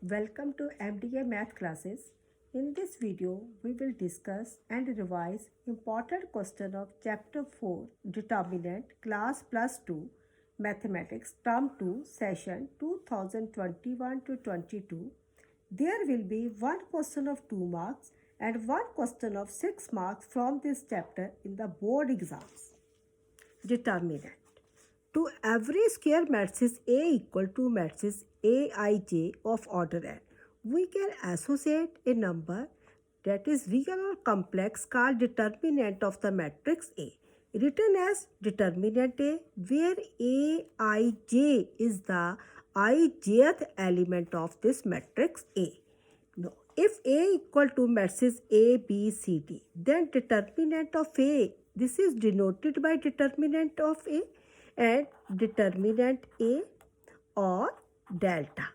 Welcome to MDA Math classes. In this video, we will discuss and revise important question of Chapter 4 Determinant Class Plus 2 Mathematics Term 2 Session 2021 to 22. There will be one question of 2 marks and one question of 6 marks from this chapter in the board exams. Determinant. To every square matrix A equal to matrix Aij of order n, we can associate a number that is real or complex called determinant of the matrix A, written as determinant A, where Aij is the ijth element of this matrix A. Now, if A equal to matrix A, B, C, D, then determinant of A, this is denoted by determinant of A and determinant A or delta.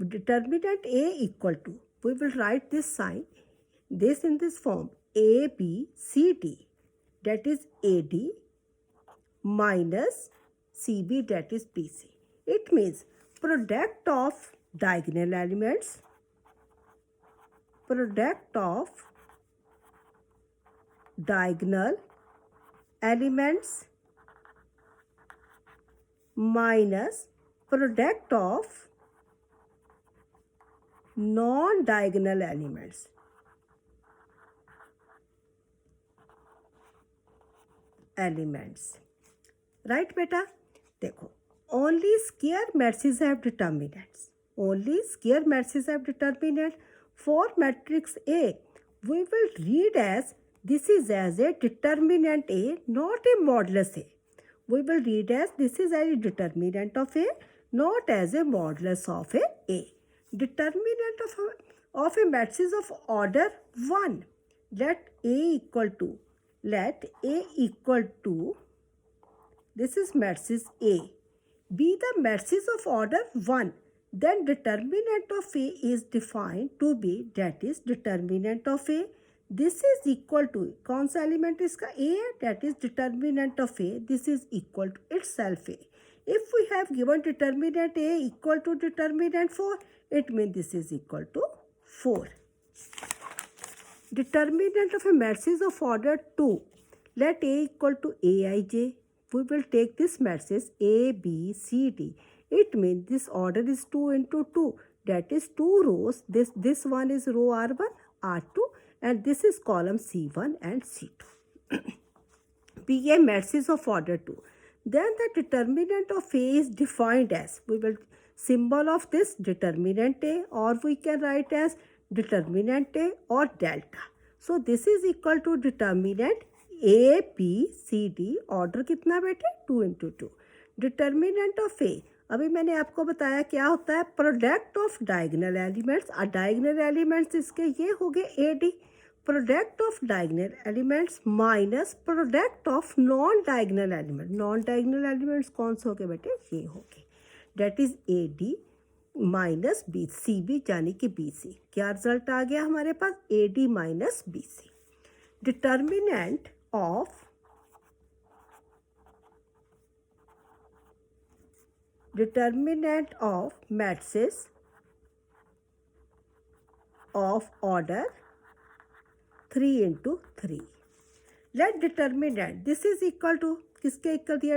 Determinant A equal to, we will write this sign, this in this form, A, B, C, D, that is AD minus CB, that is BC. It means product of diagonal elements, product of diagonal elements minus product of non-diagonal elements. Right beta? देखो, only square matrices have determinants. Only square matrices have determinant. For matrix A, we will read as this is as a determinant A, not a modulus A. We will read as this is a determinant of A, not as a modulus of A. Determinant of a matrix of order 1. Let A equal to, this is matrix A, be the matrix of order 1. Then determinant of A is defined to be, that is determinant of A. This is equal to, कौन सा element इसका A है, that is determinant of A. This is equal to itself A. If we have given determinant A equal to determinant 4, it means this is equal to 4. Determinant of a matrix of order 2. Let A equal to Aij. We will take this matrix A, B, C, D. It means this order is 2 into 2. That is 2 rows. This one is row R1, R2, and this is column C1 and C2. Be a matrix of order 2. Then the determinant of A is defined as, we will symbol of this determinant A, or we can write as determinant A or delta. So this is equal to determinant A, B, C, D. Order कितना बेटे 2 into 2. Determinant of A, अभी मैंने आपको बताया क्या होता है, product of diagonal elements. और डायगोनल एलिमेंट्स इसके ये हो गए AD. Product of diagonal elements minus product of non diagonal element. Non diagonal elements कौन से हो गए बेटे, ये हो गए. Det is AD minus B CB यानी कि BC. क्या रिजल्ट आ गया हमारे पास, AD minus BC. Determinant of matrices of order 3 into 3. Let determinant, this is equal to, किसके इक्वल दिया,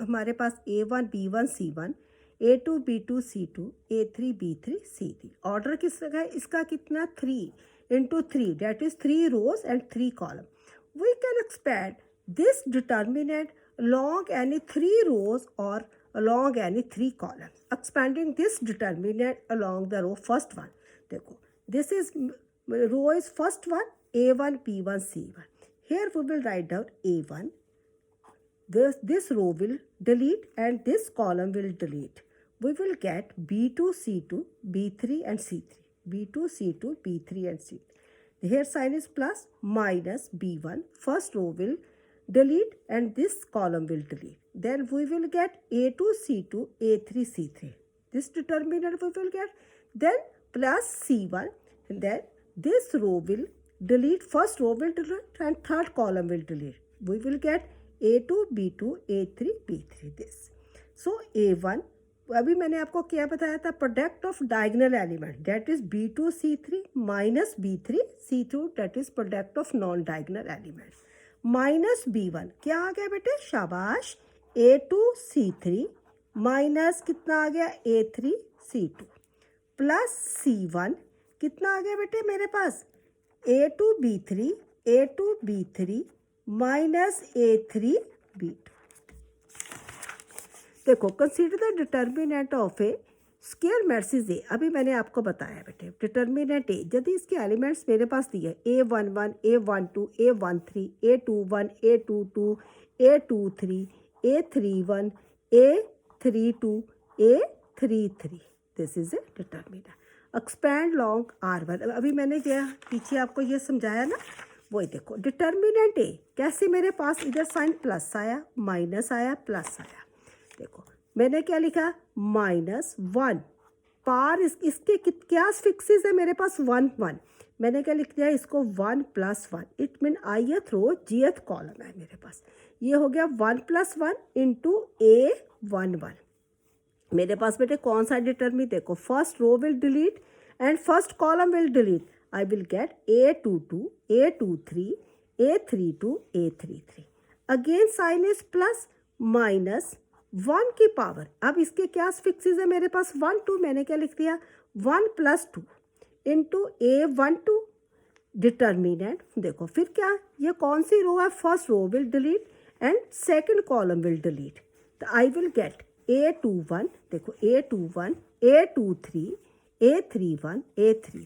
हमारे पास A1 B1 C1, A2 B2 C2, A3 B3 C3. Order किसका है, इसका कितना 3 into 3, that is 3 rows and 3 column. We can expand this determinant along any 3 rows or along any 3 columns. Expanding this determinant along the row first one. देखो, this is row is first one, A1 B1 C1. Here we will write down A1. This row will delete and this column will delete. We will get B2 C2 B3 and C3. B2 C2 B3 and C3. Here sign is plus minus B1. First row will delete and this column will delete. Then we will get A2 C2 A3 C3. This determinant we will get. Then plus C1. And then this row will delete. First row will delete and third column will delete. We will get A2 B2 A3 B3 this. So A1 अभी मैंने आपको क्या बताया था, product of diagonal element that is B2C3 minus B3C2 that is product of non diagonal element minus B1 क्या आ गया बेटे, शाबाश, A2C3 माइनस कितना आ गया A3C2 प्लस C1 कितना आ गया बेटे मेरे पास A2B3 माइनस A3B2। देखो consider the determinant of A square matrix A. अभी मैंने आपको बताया बेटे डिटर्मिनेंट ए, यदि इसके एलिमेंट्स मेरे पास दिए A11 A12 A13 A21 A22 A23 A31 A32 A33, this is A determinant. Expand long R1, अभी मैंने क्या पीछे आपको ये समझाया ना, वही देखो डिटर्मिनेंट ए कैसे मेरे पास इधर साइन प्लस आया माइनस आया प्लस आया। देखो मैंने क्या लिखा -1 पार इसके क्या फिक्सेस है मेरे पास 1 1, मैंने क्या लिख दिया इसको 1 + 1, it mean ith row gth column है मेरे पास। ये हो गया 1 + 1 इंटू A11। मेरे पास बेटे कौन सा डिटर्मिनेंट, देखो first row will delete and first column will delete, I will get A22 A23 A32 A33। Again sign is plus minus 1 की पावर, अब इसके क्या फिक्सेस है मेरे पास 1 2, मैंने क्या लिख दिया 1 + 2 इंटू A12 डिटर्मिनेंट। देखो फिर क्या, ये कौन सी रो है, first row will delete and second column will delete, तो आई विल गेट A21, देखो A21 A23 A31 A33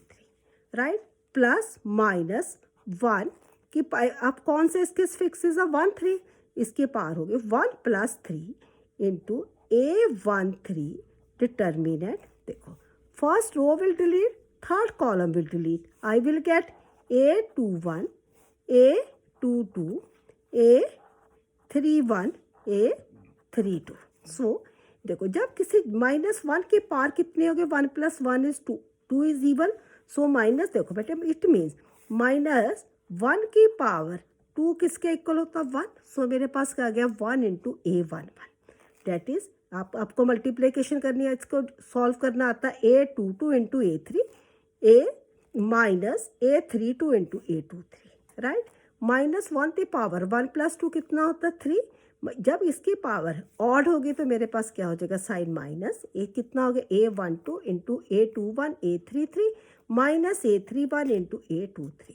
right, plus minus 1 की अब कौन से इसके फिक्सेस है 1 3, इसके पार हो गए 1 + 3 इंटू A13 डिटर्मिनेंट। देखो first row will delete third column will delete, I will get A21 A22 A31 A32। So देखो जब किसी -1 के पार कितने हो गए 1 + 1 = 2, 2 इज इवन, सो माइनस, देखो बेटे इट मीन्स -1 की पावर 2 किसके इक्वल होता 1, सो मेरे पास क्या आ गया 1 इंटू A11, डेट इज आपको मल्टीप्लिकेशन करनी है, इसको सॉल्व करना आता है A22 into A3 A minus A32 into A23 right, -1 की पावर 1 + 2 कितना होता है 3, जब इसकी पावर ऑड होगी तो मेरे पास क्या हो जाएगा साइन माइनस, एक कितना हो गया A12 into A21 A33 minus A31 into A23।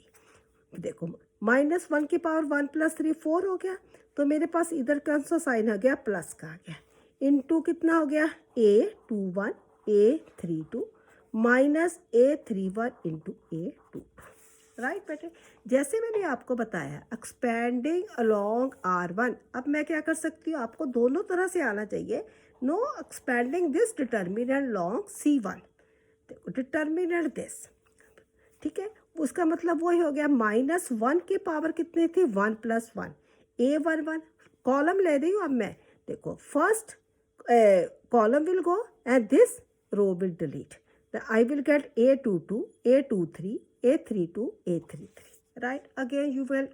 देखो -1 की पावर 1 + 3 4 हो गया, तो मेरे पास इधर कौन सा साइन आ गया प्लस का आ गया, इंटू कितना हो गया A21 A32 minus A31 into A22 right बेटे। जैसे मैंने आपको बताया एक्सपेंडिंग अलोंग R1, अब मैं क्या कर सकती हूँ, आपको दोनों तरह से आना चाहिए, no expanding this determinant long C1, देखो डिटर्मिनेंट दिस, ठीक है, उसका मतलब वही हो गया -1 की पावर कितनी थी 1 + 1 A11 कॉलम ले रही हूँ अब मैं, देखो first column will go and this row will delete, I will get A22 A23 A32 A33 right. Again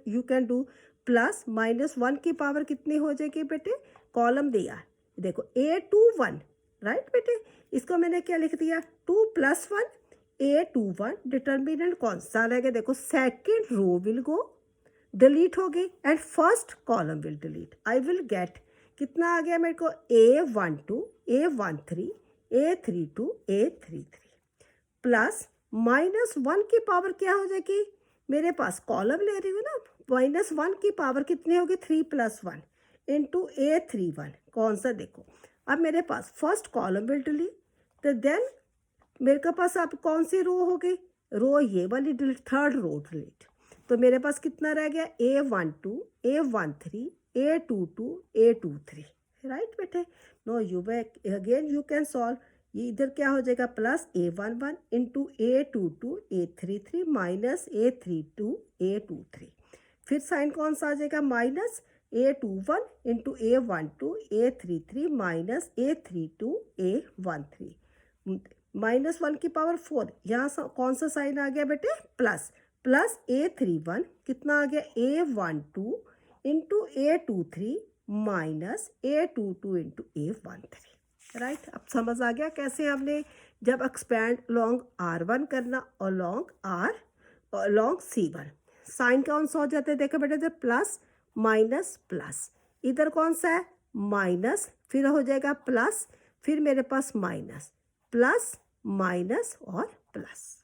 you can do plus -1 की पावर कितनी हो जाएगी बेटे, कॉलम दिया देखो A21 राइट बेटे, इसको मैंने क्या लिख दिया 2 + 1 A21 डिटर्मिनेंट कौन सा रहेगा, देखो second row will go delete होगी and first column will delete, I will get कितना आ गया मेरे को A12 A13 A32 A33 plus -1 की पावर क्या हो जाएगी, मेरे पास कॉलम ले रही हूँ ना, -1 की पावर कितनी होगी 3 + 1 इंटू A31 कौन सा, देखो अब मेरे पास फर्स्ट कॉलम विल डिलीट, तो देन मेरे पास अब कौन सी रो हो गई, रो ये वाली डिलीट, थर्ड रो डिलीट, तो मेरे पास कितना रह गया A12 A13 A22 A23 right बेटे। No you again you can solve, ये इधर क्या हो जाएगा plus A11 into A22 A33 minus A32 A23, फिर साइन कौन सा आ जाएगा minus A21 into A12 A33 minus A32 A13, -1 की पावर 4, यहाँ कौन सा साइन आ गया बेटे प्लस, प्लस A31 कितना आ गया A12 into A23 minus A22 into A13 right अब समझ आ गया कैसे हमने जब एक्सपैंड लॉन्ग R1 करना और लॉन्ग C1 साइन कौन सा हो जाता है, देखो बेटे इधर प्लस माइनस प्लस, इधर कौन सा है माइनस, फिर हो जाएगा प्लस, फिर मेरे पास माइनस प्लस माइनस और plus.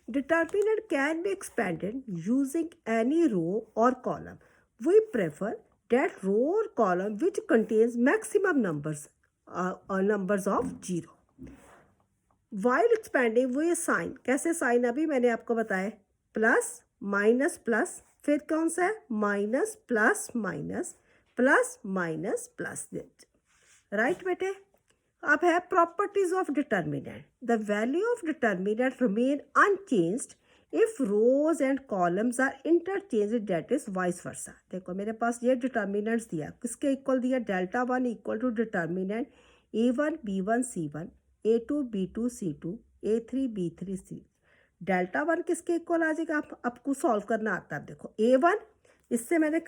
Determinant can be expanded using any row or column. We prefer that row or column which contains maximum numbers of 0. While expanding we assign, कैसे साइन अभी मैंने आपको बताया प्लस माइनस प्लस, फिर कौन सा है minus plus minus plus minus plus, right बेटे। अब है properties of determinant, the value of determinant remain unchanged if rows and columns are interchanged, that is vice versa. देखो मेरे पास ये डिटर्मिनेंट्स दिया, किसके इक्वल दिया, delta one equal to determinant A1 B1 C1 A2 B2 C2 A3 B3 C। Delta one किसके equal आ जाएगा, आप आपको सॉल्व करना आता है। देखो A1, इससे मैंने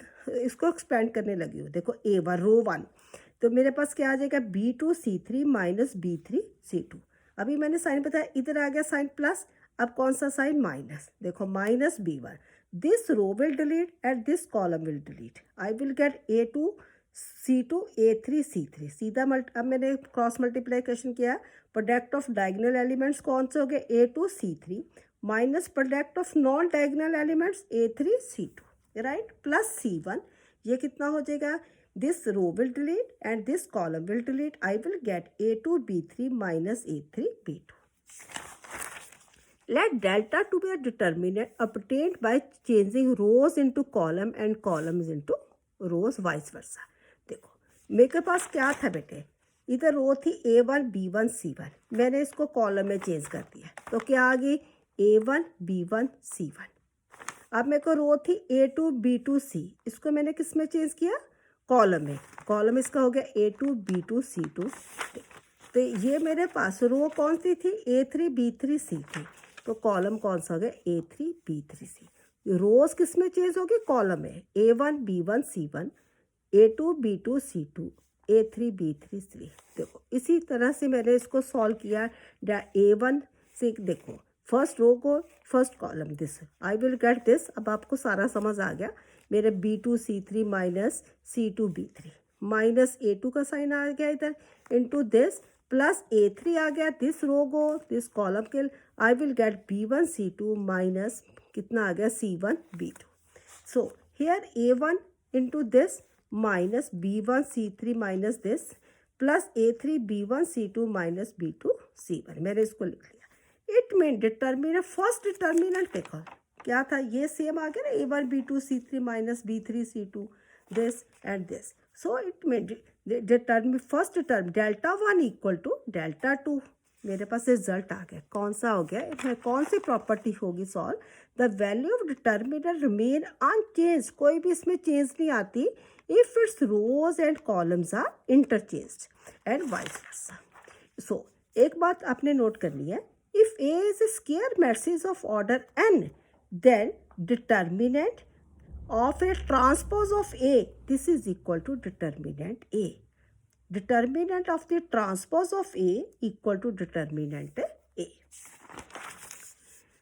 इसको एक्सपेंड करने लगी हूँ, देखो A1 रो वन, तो मेरे पास क्या आ जाएगा B2 C3 minus B3 C2। अभी मैंने साइन बताया, इधर आ गया साइन प्लस, अब कौन सा साइन माइनस, देखो minus B1, this row will delete and this column will delete, I will get A2 C2 A3 C3, सीधा अब मैंने क्रॉस मल्टीप्लीकेशन किया, प्रोडक्ट ऑफ डायगोनल एलिमेंट्स कौन से हो गए A2 C3 minus product of non diagonal elements A3 C2, right, plus C1, ये कितना हो जाएगा, this row will delete and this column will delete, I will get A2 B3 minus A3 B2. Let delta to be a determinant obtained by changing rows into column and columns into rows, vice versa. देखो मेरे पास क्या था बेटे, इधर रो थी A1 B1 C1, मैंने इसको column में चेंज कर दिया, तो क्या आ गई A1 B1 C1। अब मेरे को रो थी A2 B2 C, इसको मैंने किस में चेंज किया, कॉलम में, कॉलम इसका हो गया A2 B2 C2। तो ये मेरे पास रो कौन सी थी A3 B3 C3, तो कॉलम कौन सा हो गया A3 B3 C। रोज किस में चेंज हो गई, कॉलम में, A1 B1 C1 A2 B2 C2 A3 B3 C। देखो इसी तरह से मैंने इसको सॉल्व किया, A1 से देखो फर्स्ट रो को first column, this I will get this, अब आपको सारा समझ आ गया, मेरे B2 C3 minus C2 B3 minus A2 का साइन आ गया इधर इनटू दिस प्लस A3 आ गया, this row go this column के, I will gate B1 C2 minus कितना आ गया C1 B2। So here A1 into this minus B1 C3 minus this plus A3 B1 C2 minus B2 C1, मैंने इसको लिख लिया। It mean determinant, first determinant देखो क्या था, ये सेम आ गया ना A1 B2 C3 minus B3 C2 this and this, so it mean determine first determine delta one equal to delta two, मेरे पास रिजल्ट आ गया, कौन सा हो गया, इसमें कौन सी प्रॉपर्टी होगी solve, the value of determinant remain unchange, कोई भी इसमें चेंज नहीं आती, if its rows and columns are interchanged and vice versa. So एक बात आपने नोट करनी है, if A is a square matrix of order n, then determinant of a transpose of A, this is equal to determinant A. Determinant of the transpose of A equal to determinant A.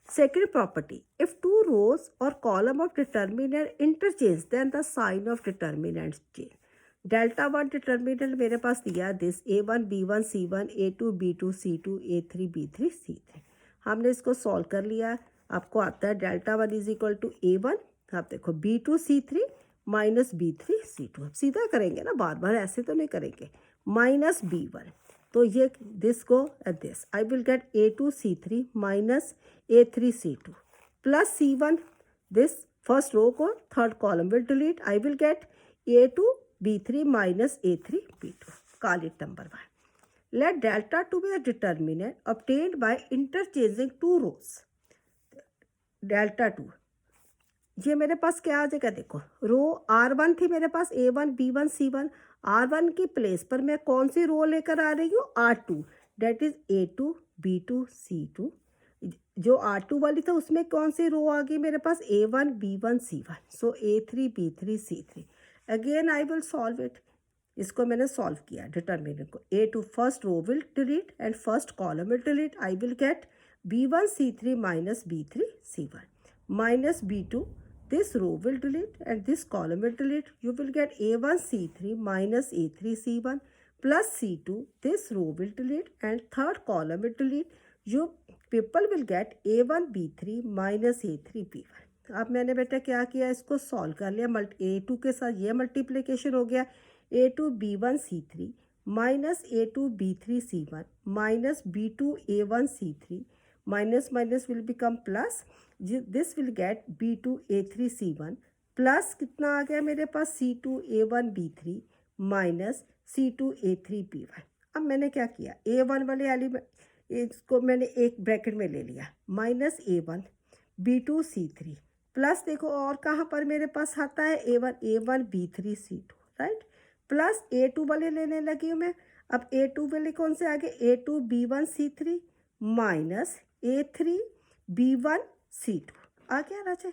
Second property, if two rows or column of determinant interchange, then the sign of determinants change. Delta one determinant मेरे पास दिया this A1 B1 C1 A2 B2 C2 A3 B3 C3, हमने इसको solve कर लिया, आपको आता है delta one is equal to A1, आप देखो B2 C3 minus B3 C2, अब सीधा करेंगे ना, बार बार ऐसे तो नहीं करेंगे, माइनस B1, तो ये दिस को this, I will get A2 C3 minus A3 C2 plus C1, this first row को third column will delete, I will get A2 B3 minus A3 B2, call it number 1. Let delta to be a determinant obtained by interchanging two rows. Delta 2, ये मेरे पास क्या आ जाएगा, देखो रो R1 थी मेरे पास A1 B1 C1, R1 की place पर मैं कौन सी रो लेकर आ रही हूँ R2, date is A2 B2 C2, जो R2 वाली था उसमें कौन सी रो आ गई मेरे पास A1 B1 C1, so A3 B3 C3, again I will solve it, इसको मैंने सॉल्व किया डिटर्मिनेंट को, A two first row will delete and first column will delete, I will get B1C3 minus B3C1 minus B2, this row will delete and this column will delete, you will get A1C3 minus A3C1 plus C2, this row will delete and third column will delete, you people will get A1B3 minus A3B1। अब मैंने बेटा क्या किया, इसको solve कर लिया, A2 के साथ ये मल्टीप्लिकेशन हो गया, A2B1C3 minus A2B3C1 minus B2A1C3 minus minus will become plus, this will get B2A3C1 plus कितना आ गया मेरे पास C2A1B3 माइनस C2A3B1। अब मैंने क्या किया, A1 वाले एलिमेंट इसको मैंने एक ब्रैकेट में ले लिया, माइनस A1 B2C3 प्लस देखो और कहाँ पर मेरे पास आता है A1B3C2 राइट, प्लस A2 वाले लेने लगी हूँ मैं। अब A2 वाले कौन से आगे, A2B1C3 माइनस A3B1C2 आ गया राजा,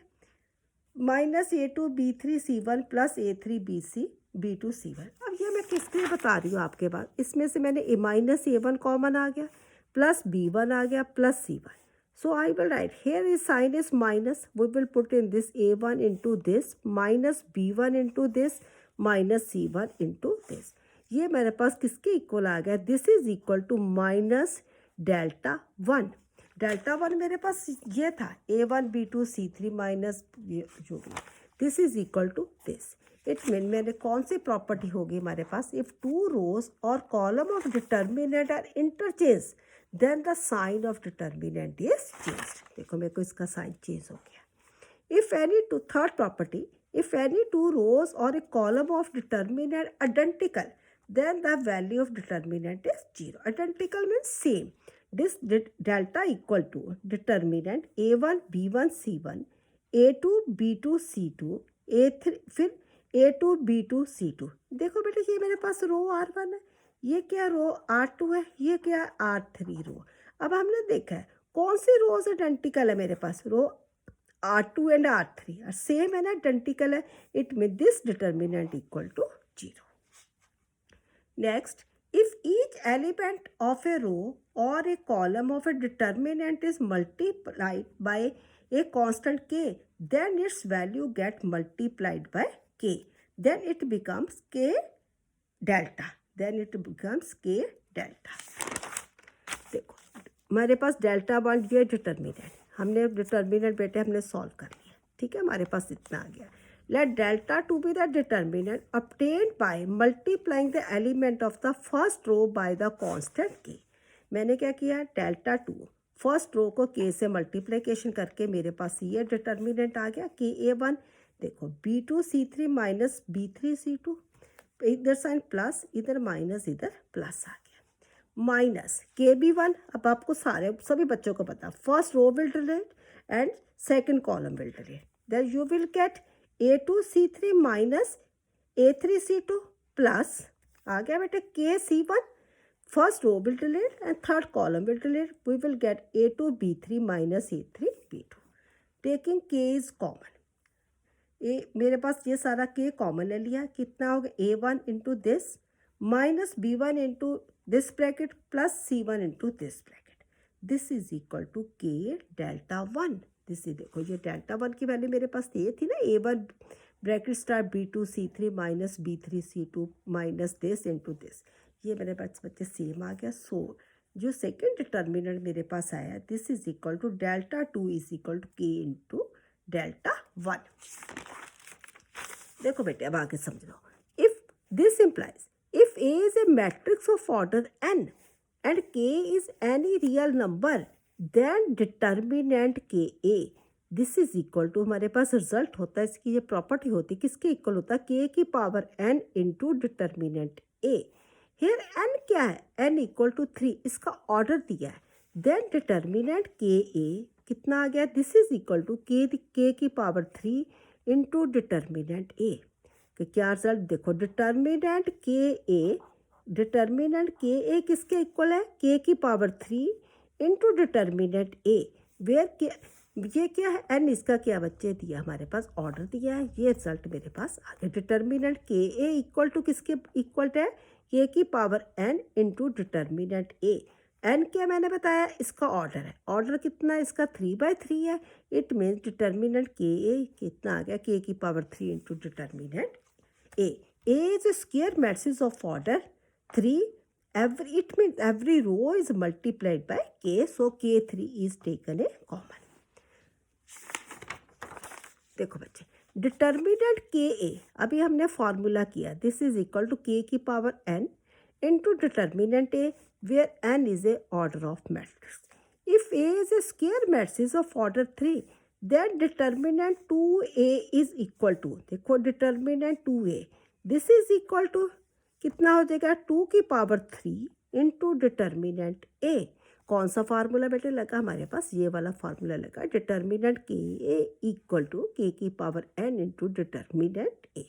माइनस A2B3C1 प्लस A3B2C1। अब ये मैं किसके लिए बता रही हूँ आपके पास, इसमें से मैंने माइनस A1 कॉमन आ गया, प्लस B1 आ गया, plus C1। So I will write here is sign is minus, we will put in this A1 into this minus B1 into this minus C1 into this। ये मेरे पास किसके equal आ गया, this is equal to minus delta 1। Delta 1 मेरे पास ये था A1B2C3 minus जो भी, this is equal to this. It mean मैंने कौन सी प्रॉपर्टी होगी हमारे पास, इफ टू रोज और column of determinant are interchange then the sign of determinant is changed. देखो मेरे को इसका साइन चेंज हो गया। If any two, third property, if any two rows और a column of determinant identical then the value of determinant is 0. Identical means same. This delta equal to determinant A1 B1 C1 A2 B2 C2 A3 फिर A2 B2 C2। देखो बेटा ये मेरे पास रो R1 है, ये क्या रो R2 है, ये क्या R3 रो। अब हमने देखा है कौन सी रोज आइडेंटिकल है मेरे पास, रो R2 एंड R3 सेम है ना, आइडेंटिकल है, it mean this determinant equal to 0। Next, if each element of a row or a column of a determinant is multiplied by a constant k, then its value get multiplied by k. Then it becomes k delta. Then it becomes k delta. देखो हमारे पास delta 1 ये determinant, हमने determinant बेटे हमने solve कर लिया, ठीक है, हमारे पास इतना आ गया। Let delta 2 be the determinant obtained by multiplying the element of the first row by the constant k। मैंने क्या किया, डेल्टा 2 फर्स्ट रो को k से मल्टीप्लिकेशन करके मेरे पास ये डिटर्मिनेंट आ गया KA1। देखो B2C3 माइनस B3C2, इधर साइन प्लस, इधर माइनस, इधर प्लस आ गया, माइनस KB1। अब आपको सारे सभी बच्चों को पता, first row will delete and second column will delete, then you will get A2C3 minus A3C2 plus आ गया बेटे KC1, first row will delete and third column will delete, we will get A2B3 minus A3B2। Taking K is common, मेरे पास ये सारा K common ले लिया, कितना होगा A1 into this minus B1 into this bracket plus C1 into this bracket, this is equal to K delta 1। This देखो ये डेल्टा 1 की वैल्यू मेरे पास ये थी ना, A1 bracket star B2C3 minus B3C2 minus this into this, ये मेरे पास बच्चे सेम आ गया। सो जो सेकेंड डिटर्मिनेंट मेरे पास आया, this is equal to delta 2 is equal to K into delta 1। देखो बेटे अब आगे समझ लो, if this implies if A is a matrix of order n and K is any real number then determinant KA, this is equal to हमारे पास result होता है, इसकी ये प्रॉपर्टी होती है, किसके इक्वल होता है, K की power n into determinant A। Here n क्या है, n इक्वल टू 3, इसका ऑर्डर दिया है, देन डिटर्मिनेंट KA कितना आ गया, this is equal to K की पावर 3 इंटू डिटर्मिनेंट A। कि क्या रिजल्ट देखो, डिटर्मिनेंट KA किसके इक्वल है, K की power 3 into determinant A, where ये क्या है, एन इसका क्या बच्चे दिया, हमारे पास ऑर्डर दिया है, ये रिजल्ट मेरे पास आ गया। डिटर्मिनेंट के ए इक्वल टू किसके इक्वल है, के की पावर एन इंटू डिटर्मिनेंट ए। एन क्या मैंने बताया, इसका ऑर्डर है, ऑर्डर कितना है इसका 3/3 है। इट मीन्स डिटर्मिनेंट के ए कितना आ गया, के की power 3 into determinant A. A is square matrix of order 3, every it means every row is multiplied by k, so k3 is taken a common। देखो बच्चे, डिटर्मिनेंट के ए, अभी हमने फॉर्मूला किया, this is equal to K की power n into determinant A, where n is a order of matrix. If A is a square matrix of order 3, then determinant 2a is equal to, देखो determinant 2a, this is equal to कितना हो जाएगा, 2 की power 3 into determinant ए। कौन सा formula बेटे लगा हमारे पास, ये वाला फार्मूला लगा, डिटर्मिनेंट के ए इक्वल टू के की पावर एन इंटू डिटर्मिनेंट ए।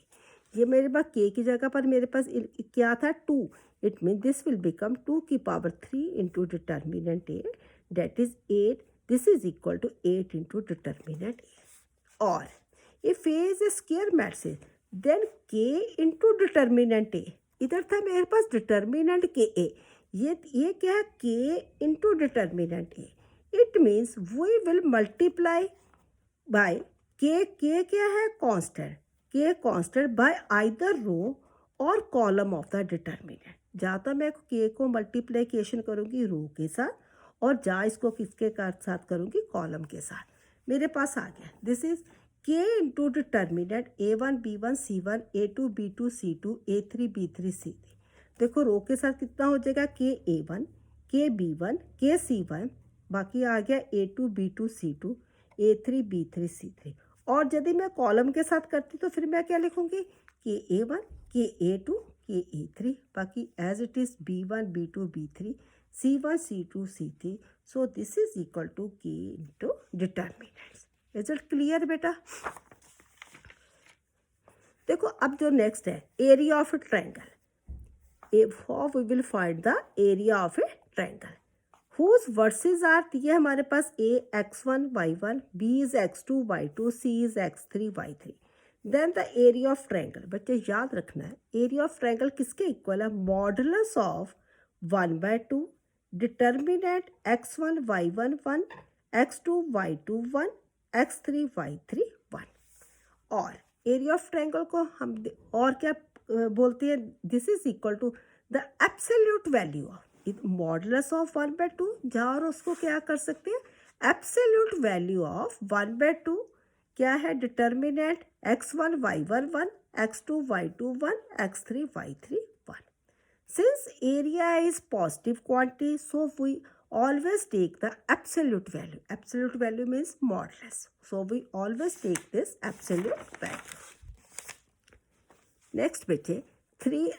ये मेरे पास के की जगह पर मेरे पास क्या था 2, it mean this will become 2 की power 3 into determinant A, that is 8, this is equal to 8 into determinant A. और if A is a square matrix, then K into determinant A, इधर था मेरे पास डिटर्मिनेंट के ए, ये क्या है, K into determinant A. It means we will multiply by K क्या है, कांस्टेंट, के कांस्टेंट बाय आइदर रो और कॉलम ऑफ द डिटर्मिनेंट। जहाँ तो मैं के को मल्टीप्लीकेशन करूँगी रो के साथ और जहाँ इसको किसके साथ करूँगी, कॉलम के साथ। मेरे पास आ गया, दिस इज के into determinant A1 B1 C1 A2 B2 C2 A3 B3 C3। देखो रो के साथ कितना हो जाएगा, के A1 के B1 के C1, बाकी आ गया A2 B2 C2 A3 B3 C3। और यदि मैं कॉलम के साथ करती तो फिर मैं क्या लिखूँगी, के A1 के A2 के A3, बाकी as it is B1 B2 B3 C1 C2 C3। So this is equal to K into determinants. Result clear बेटा। देखो अब जो नेक्स्ट है, area of a triangle. How we will find the area of a triangle whose vertices are, ये हमारे पास a x1 y1, b is x2 y2, c is x3 y3। Then the area of triangle, बच्चे याद रखना है area of triangle किसके equal है, modulus of 1/2 determinant x1 y1 1, x2 y2 1, x3 y3 1। और एरिया ऑफ ट्रायंगल को हम और क्या बोलते हैं, this is equal to the absolute value of modulus of 1/2, जहाँ और उसको क्या कर सकते हैं, एब्सोल्यूट वैल्यू ऑफ 1/2 क्या है, determinant x1 y1 1, x2 y2 1, x3 y3 1। Since area is positive quantity, so we always take the absolute value. Absolute value means modulus. So we always take this absolute value. Next बच्चे,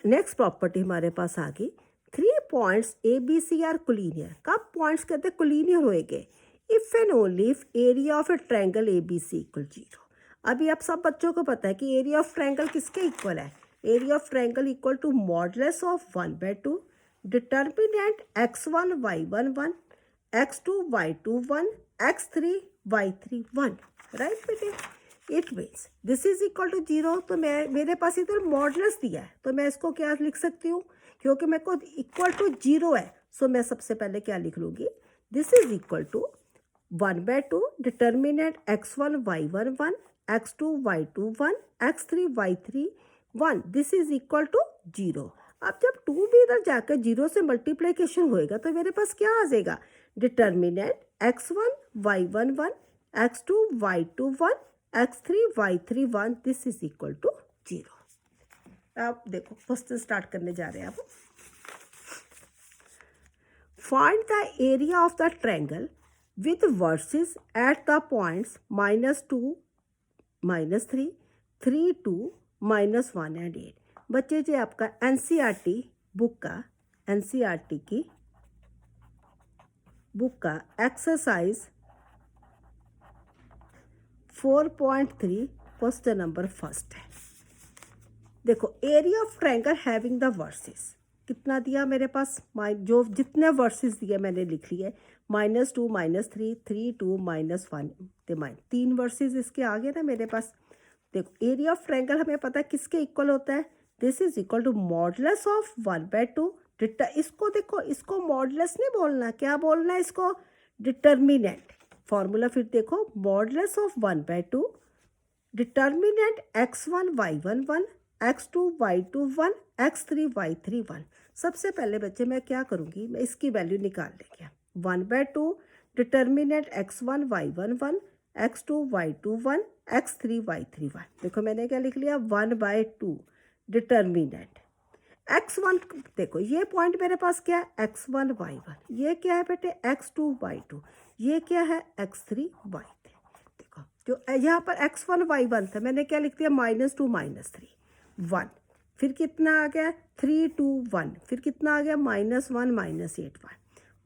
next property हमारे पास आ गई, 3 points A B C are collinear। कब points कहते हैं collinear होएंगे, if and only if area of a triangle ABC equal 0। अभी आप सब बच्चों को पता है कि area of triangle किसके इक्वल है, area of triangle equal to modulus of 1/2 determinant x1 y1 1, x2 y2 1, x3 y3 1, right बेटे। It means this is equal to 0, तो मैं मेरे पास इधर मॉडुलस दिया है तो मैं इसको क्या लिख सकती हूँ, क्योंकि मेरे को इक्वल टू 0 है, सो मैं सबसे पहले क्या लिख लूँगी, this is equal to 1/2 determinant x1 y1 1, x2 y2 1, x3 y3 1, this is equal to 0। अब जब 2 भी इधर जाकर 0 से मल्टीप्लीकेशन होएगा तो मेरे पास क्या आ जाएगा, determinant x1 y1 1, x2 y2 1, x3 y3 1, this is equal to 0। अब देखो क्वेश्चन स्टार्ट करने जा रहे हैं अब। Find the area of the triangle with versus at the points -2 -3 3 2 -1 and 8। बच्चे जो आपका NCERT बुक का एक्सरसाइज 4.3 क्वेश्चन नंबर फर्स्ट है। देखो area of triangle having the versus, कितना दिया मेरे पास, जो जितने वर्सेस दिए मैंने लिख लिए, -2 -3 3 2 -1 तीन वर्सेस इसके आगे ना मेरे पास। देखो एरिया ऑफ ट्रायंगल हमें पता है किसके इक्वल होता है, this is equal to modulus of 1/2। इसको देखो, इसको मॉडुलस नहीं बोलना, क्या बोलना है इसको, डिटर्मिनेंट। फॉर्मूला फिर देखो, modulus of 1/2 determinant x1 y1 1 x2 y2 1 x3 y3 1। सबसे पहले बच्चे मैं क्या करूँगी, मैं इसकी वैल्यू निकाल लेंगे। 1/2 determinant x1 y1 1 x2 y2 1 x3 y3 1। देखो मैंने क्या लिख लिया, 1/2 डिटर्मिनेंट x1। देखो ये पॉइंट मेरे पास क्या है, x1 y1, ये क्या है बेटे x2 y2, ये क्या है x3 y3। देखो जो यहाँ पर x1 y1 था, मैंने क्या लिख दिया, -2 -3 1, फिर कितना आ गया 3 2 1, फिर कितना आ गया -1 -8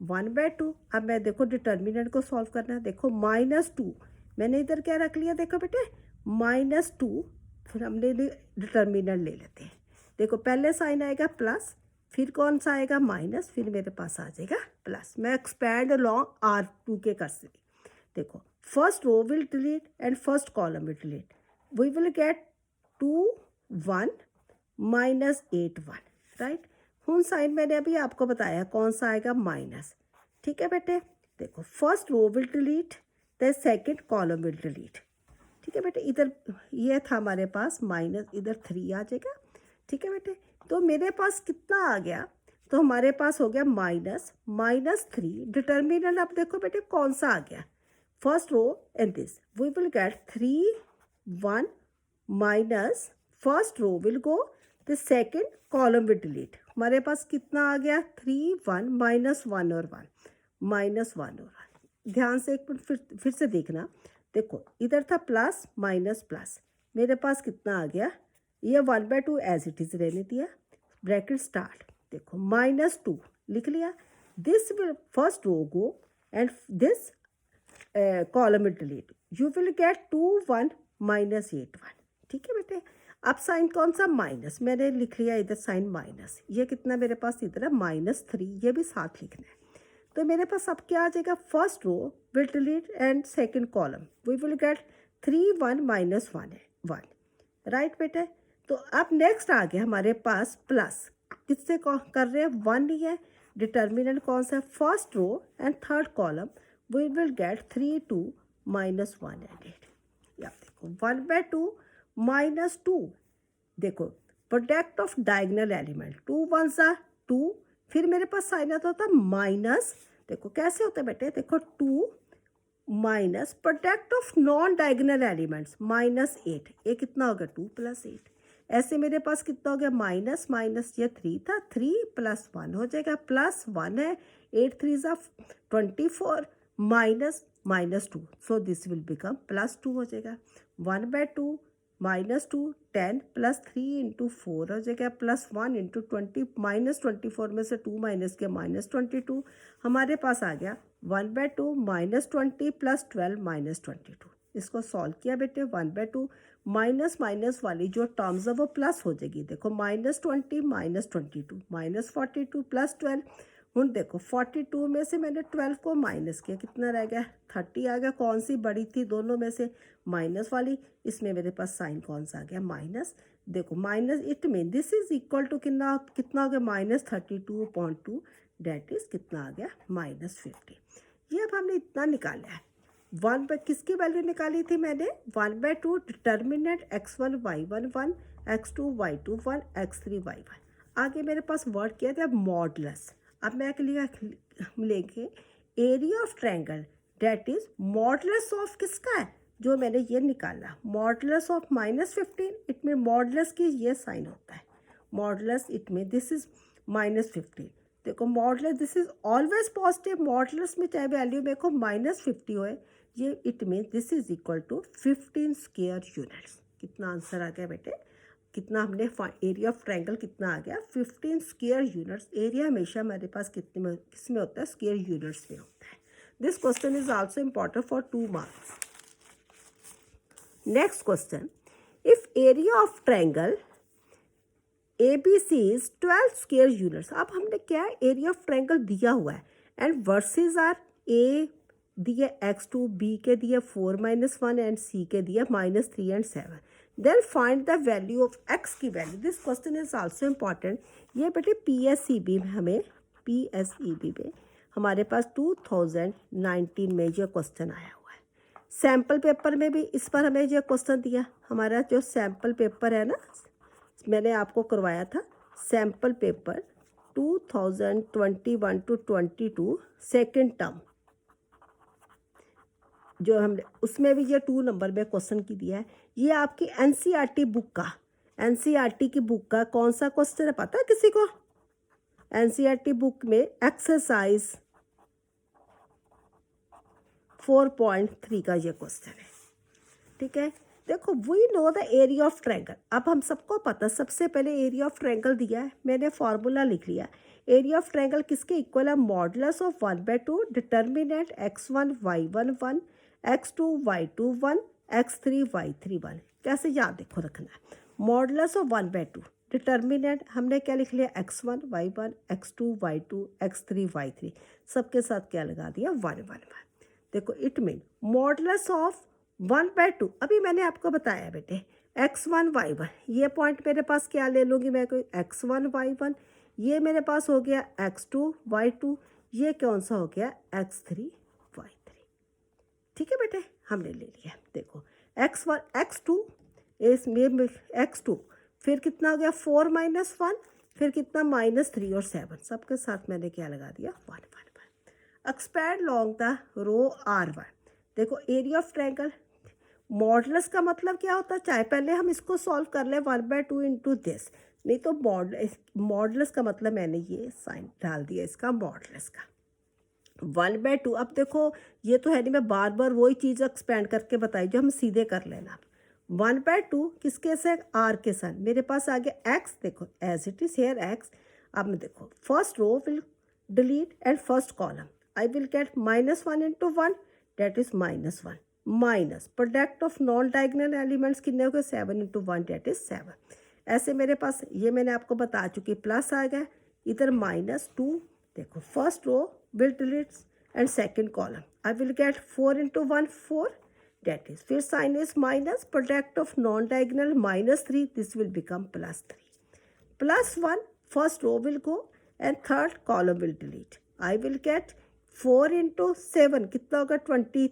1/2। अब मैं देखो डिटर्मिनेंट को सॉल्व करना है। देखो -2 मैंने इधर क्या रख लिया, देखो बेटे -2, फिर हमने डिटर्मिनेंट ले लेते हैं। देखो पहले साइन आएगा प्लस, फिर कौन सा आएगा माइनस, फिर मेरे पास आ जाएगा प्लस। मैं एक्सपैंड लॉन्ग R2 के कर सकती। देखो first row will delete and first column will delete, we will get 2 1 -8 1, right. हूँ साइन मैंने अभी आपको बताया कौन सा आएगा, माइनस। ठीक है बेटे, देखो first row will delete, the second column will delete. ठीक है बेटे, इधर ये था हमारे पास माइनस, इधर 3 आ जाएगा। ठीक है बेटे, तो मेरे पास कितना आ गया, तो हमारे पास हो गया -3 डिटर्मिनेंट। अब देखो बेटे कौन सा आ गया, first row and this, we will get 3 1 minus, first row will go, the second column will delete. हमारे पास कितना आ गया, 3 1 -1 और 1 -1 और 1। ध्यान से एक मिनट फिर से देखना। देखो इधर था प्लस माइनस प्लस, मेरे पास कितना आ गया, ये 1/2 एज इट इज रहने दिया, ब्रैकेट स्टार्ट। देखो -2 लिख लिया, this will first row go and this column will delete, you will get 2 1 -8 1। ठीक है बेटे, अब साइन कौन सा, माइनस, मैंने लिख लिया इधर साइन माइनस। ये कितना मेरे पास इधर है -3, ये भी साथ लिखना है। तो मेरे पास अब क्या आ जाएगा, first row will delete and second column, we will get 3 1 -1 है 1, राइट बेटे। तो अब नेक्स्ट आ गया हमारे पास प्लस, किससे कर रहे हैं, 1 ही है, डिटर्मिनेंट कौन सा है, first row and third column, we will get 3 2 -1 and 8। या देखो 1/2 -2, देखो प्रोडक्ट ऑफ डायगोनल एलिमेंट, 2 1 2, फिर मेरे पास साइन आता होता माइनस। देखो कैसे होता है बेटे, देखो 2 minus product of non diagonal elements -8, ये कितना हो गया 2 + 8। ऐसे मेरे पास कितना हो गया, माइनस माइनस, ये 3 था, 3 + 1 हो जाएगा, +1 है, 8 3 24 minus -2, so this will become +2 हो जाएगा। 1/2 -2 10 + 3 × 4 हो जाएगा, +1 × 20, -24 में से 2 माइनस किया -22, हमारे पास आ गया 1/2 -20 + 12 -22। इसको सॉल्व किया बेटे, 1/2 माइनस माइनस वाली जो टर्म्स है वो प्लस हो जाएगी। देखो -20 -22 -42 + 12। हूँ देखो 42 में से मैंने 12 को माइनस किया, कितना रह गया 30 आ गया। कौन सी बड़ी थी दोनों में से, माइनस वाली, इसमें मेरे पास साइन कौन सा आ गया, माइनस। देखो minus, it mean this is equal to कितना कितना हो गया, -32.2, डेट इज कितना आ गया -50। ये अब हमने इतना निकाला है। 1 पर किसकी वैल्यू निकाली थी मैंने, 1/2 determinant x1 y1 1 x2 y2 1 x3 y1। आगे मेरे पास वर्ड किया था मॉडुलस। अब मैं लेंगे area of triangle, that is modulus of किसका है, जो मैंने ये निकाला, मॉडुलस ऑफ -15, इट में मॉडुलस की ये साइन होता है, मॉडुलस इट में दिस इज -15। देखो modulus this is always positive, modulus में चाहे वैल्यू मेरे को -50 होए, ये it mean this is equal to 15 square units. कितना आंसर आ गया बेटे, कितना हमने एरिया ऑफ ट्रायंगल कितना आ गया, 15 स्क्वायर यूनिट्स। एरिया हमेशा हमारे पास कितने में, किस में होता है, स्क्वायर यूनिट्स में होता है। This question is also important for 2 marks. Next question, if area of triangle A B C is 12 square units. अब हमने क्या है, एरिया ऑफ ट्रायंगल दिया हुआ है एंड वर्सेस आर ए दिए x2, बी के दिए 4-1 एंड सी के दिए -3 and 7। Then find the value of x की value. This question is also important. ये बेटे PSEB में हमें PSEB में हमारे पास 2019 में ये क्वेश्चन आया हुआ है। सैम्पल पेपर में भी इस पर हमें ये क्वेश्चन दिया। हमारा जो सैम्पल पेपर है ना, मैंने आपको करवाया था sample paper 2021 to 22 second term, जो हमने उसमें भी ये 2 नंबर में क्वेश्चन की दिया है। ये आपकी NCERT बुक का, NCERT की बुक का कौन सा क्वेश्चन है पता है किसी को? NCERT बुक में एक्सरसाइज 4.3 का ये क्वेश्चन है। ठीक है, देखो we know the area of triangle. अब हम सबको पता, सबसे पहले एरिया ऑफ ट्रायंगल दिया है, मैंने फॉर्मूला लिख लिया। एरिया ऑफ ट्रायंगल किसके इक्वल है? Modulus of 1/2 determinant x1 y1 1 x2 y2 1 x3 y3 1। कैसे याद देखो रखना है, मॉडुलस ऑफ 1/2 डिटर्मिनेंट हमने क्या लिख लिया, x1 y1 x2 y2 x3 y3, सबके साथ क्या लगा दिया 1 1 1। देखो इट मीन मॉडुलस ऑफ 1/2, अभी मैंने आपको बताया बेटे x1 y1, ये पॉइंट मेरे पास क्या ले लूँगी मैं, कोई x1 y1, ये मेरे पास हो गया x2 y2, ये कौन सा हो गया x3 y3। ठीक है बेटे, हमने ले लिया। देखो x1 x2 इसमें x2, फिर कितना हो गया 4-1, फिर कितना -3 और 7, सबके साथ मैंने क्या लगा दिया 1 1 1। Expand long the row R1। देखो एरिया ऑफ ट्रायंगल, मॉडुलस का मतलब क्या होता है, चाहे पहले हम इसको सॉल्व कर लें 1/2 इंटू दिस, नहीं तो मॉडुलस का मतलब मैंने ये साइन डाल दिया इसका मॉडुलस का 1/2। अब देखो ये तो है नहीं, मैं बार बार वही चीज़ एक्सपेंड करके बताई जो हम सीधे कर लेना। 1/2 किसके साथ, आर के साथ। मेरे पास आ गया x, देखो as it is here x। अब मैं देखो first row will delete and first column I will get -1 into 1 that is -1 minus product of non diagonal elements कितने हो गए 7 इंटू 1 डेट इज 7। ऐसे मेरे पास ये मैंने आपको बता चुकी, प्लस आ गया इधर -2। देखो first row will delete and second column I will get 4 into 1 4 that is, फिर sign is minus product of non diagonal -3, this will become +3 +1 first row will go and third column will delete. I will get 4 into 7 कितना होगा 20,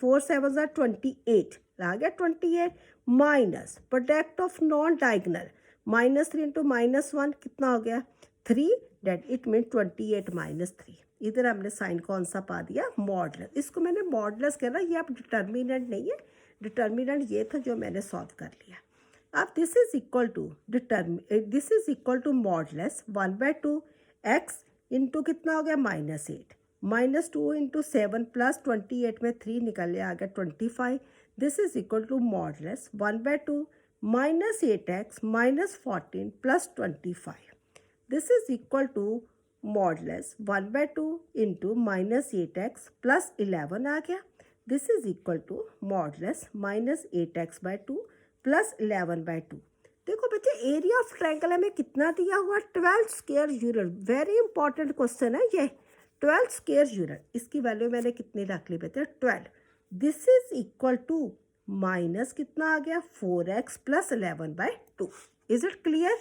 4 7 are 28, आ गया 28 minus product of non diagonal -3 into -1 कितना हो गया 3, date it mean 28 -3। इधर हमने sign कौन सा पा दिया मॉडुलस, इसको मैंने मॉडुलस कह रहा, ये आप डिटर्मिनेंट नहीं है, डिटर्मिनेंट ये था जो मैंने सॉल्व कर लिया। अब this is equal to modulus 1/2 x into कितना हो गया -8 -2 इंटू 7 प्लस 28 में 3 निकल आ गया 25। This is equal to modulus 1/2 -8x -14 plus 25। This is equal to modulus 1/2 into -8x plus 11 आ गया। This is equal to modulus -8x/2 plus 11/2। देखो बच्चे एरिया ऑफ ट्रायंगल हमें कितना दिया हुआ 12 square unit, very important question है ये, 12 स्क्वायर यूनिट। इसकी वैल्यू मैंने कितनी रख ली बेटे 12। This is equal to minus कितना आ गया 4x plus 11/2। Is it clear?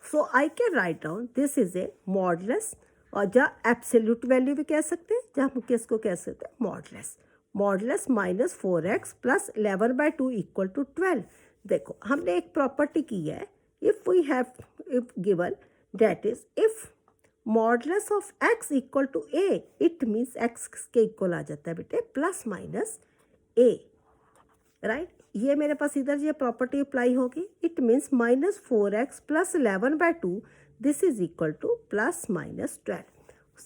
So I can write down this is a modulus, और जहाँ एब्सोल्यूट वैल्यू भी कह सकते हैं, जहाँ हम किसको कह सकते हैं modulus, modulus -4x plus 11/2 equal to 12। देखो हमने एक प्रॉपर्टी की है, if we have if given that is if modulus of x equal to a, it means x के इक्वल आ जाता है बेटे प्लस माइनस a, राइट। ये मेरे पास इधर ये प्रॉपर्टी अप्लाई होगी, it means -4x plus 11/2 this is equal to plus -12।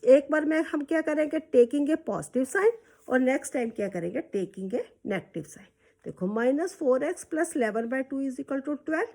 एक बार में हम क्या करेंगे टेकिंग ए पॉजिटिव साइन, और नेक्स्ट टाइम क्या करेंगे टेकिंग ए नेगेटिव साइन। देखो -4x plus 11/2 is equal to 12,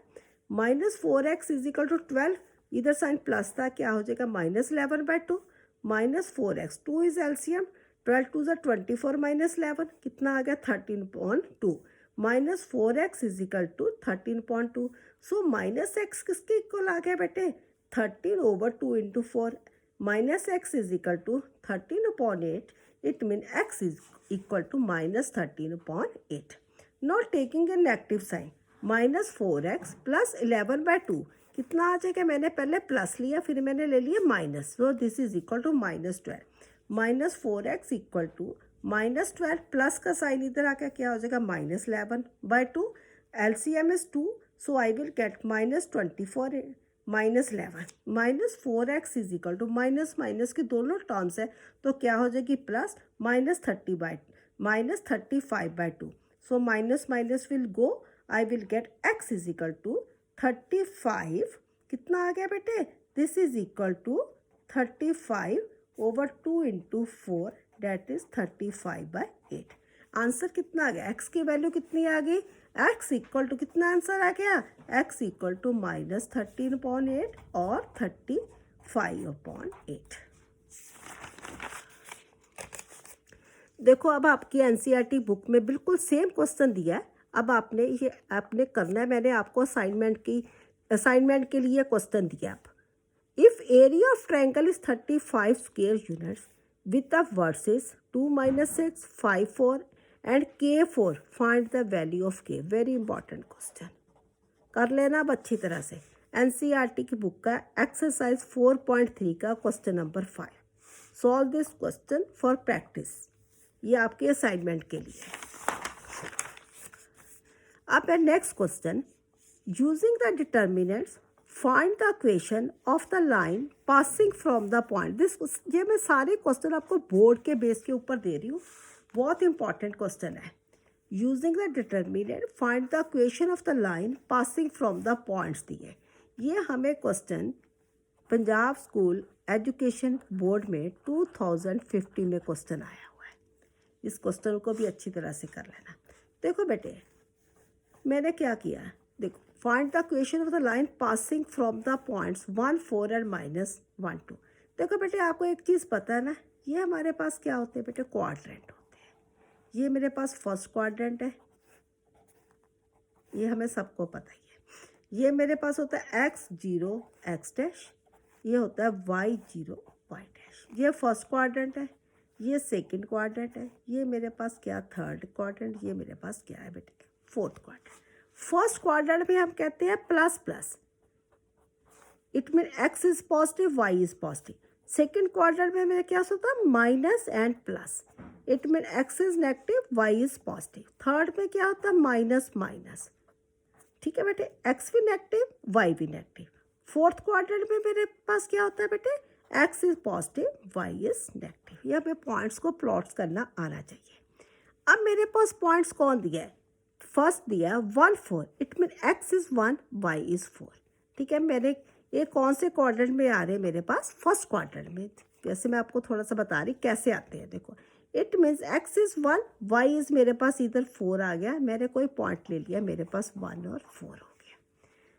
-4x is equal to 12, इधर साइन प्लस था क्या हो जाएगा -11/2 -4x, 2 इज एलसीएम, 12 2 ज़ा 24 -11 कितना आ गया 13.2, -4x is equal to 13.2, so minus x किसके इक्वल आ गया बेटे, 13/2 into 4. Minus x is equal to 13/8. It mean x is equal to minus 13/8. Not taking a negative sign, minus 4x plus 11/2 कितना आ जाएगा, मैंने पहले प्लस लिया फिर मैंने ले लिया minus, so this is equal to -12. Minus 4x equal to -12 plus का साइन इधर आकर क्या हो जाएगा, -11/2. LCM is 2, so I will get -24 -11. -4x is equal to minus minus की दोनों टर्म्स है तो क्या हो जाएगी plus -35/2. So minus minus will go, I will get x is equal to 35. कितना आ गया बेटे, this is equal to 35/2 into 4 that is 35/8. Answer कितना आ गया, x की वैल्यू कितनी आ गई, x इक्वल टू कितना आंसर आ गया, x इक्वल टू -13/8 और 35/8. देखो अब आपकी एनसीईआरटी बुक में बिल्कुल सेम क्वेश्चन दिया है. अब आपने करना है, मैंने आपको असाइनमेंट के लिए क्वेश्चन दिया. आप if area of triangle is 35 square units with the versus 2 - 6 5 4 and K4 find the value of K. Very important question, कर लेना अब अच्छी तरह से. एनसीईआरटी की बुक का एक्सरसाइज 4.3 का question number 5. Solve this question for practice, ये आपके असाइनमेंट के लिए. अब next question, using the determinants find the equation of the line passing from the point. ये मैं सारे क्वेश्चन आपको बोर्ड के बेस के ऊपर दे रही हूँ, बहुत इंपॉर्टेंट क्वेश्चन है. Using the determinant find the equation of the line passing from the points दिए. ये हमें question Punjab school education board में 2050 में क्वेश्चन आया हुआ है. इस क्वेश्चन को भी अच्छी तरह से कर लेना. देखो बेटे मैंने क्या किया, देखो find the equation of the line passing from the points 1 4 and -1 2. देखो बेटे आपको एक चीज़ पता है ना, ये हमारे पास क्या होते हैं बेटे, क्वाड्रेंट होते हैं. ये मेरे पास फर्स्ट क्वाड्रेंट है, ये हमें सबको पता ही है. ये मेरे पास होता है x0 x', ये होता है y0 y'. ये फर्स्ट क्वाड्रेंट है, ये सेकंड क्वाड्रेंट है, ये मेरे पास क्या थर्ड क्वाड्रेंट, ये मेरे पास क्या है बेटे फोर्थ क्वाड्रेंट. फर्स्ट क्वाड्रेंट में हम कहते हैं plus plus, it mean x is positive y is positive. Second quadrant में मेरे क्या होता है minus and plus, it mean x is negative y is positive. Third में क्या होता है माइनस माइनस, ठीक है बेटे, x भी नेगेटिव y भी नेगेटिव. फोर्थ क्वाड्रेंट में मेरे पास क्या होता है बेटे, x is positive y is negative. ये हमें पॉइंट्स को प्लॉट्स करना आना चाहिए. अब मेरे पास पॉइंट्स कौन दिया है, फर्स्ट दिया 1 4, it mean x is 1 y is 4. ठीक है, मैंने ये कौन से क्वाड्रेंट में आ रहे हैं मेरे पास, फर्स्ट क्वाड्रेंट में. वैसे मैं आपको थोड़ा सा बता रही कैसे आते हैं. देखो it means x is 1 y is मेरे पास इधर 4 आ गया, मैंने कोई पॉइंट ले लिया, मेरे पास 1 और 4 हो गया.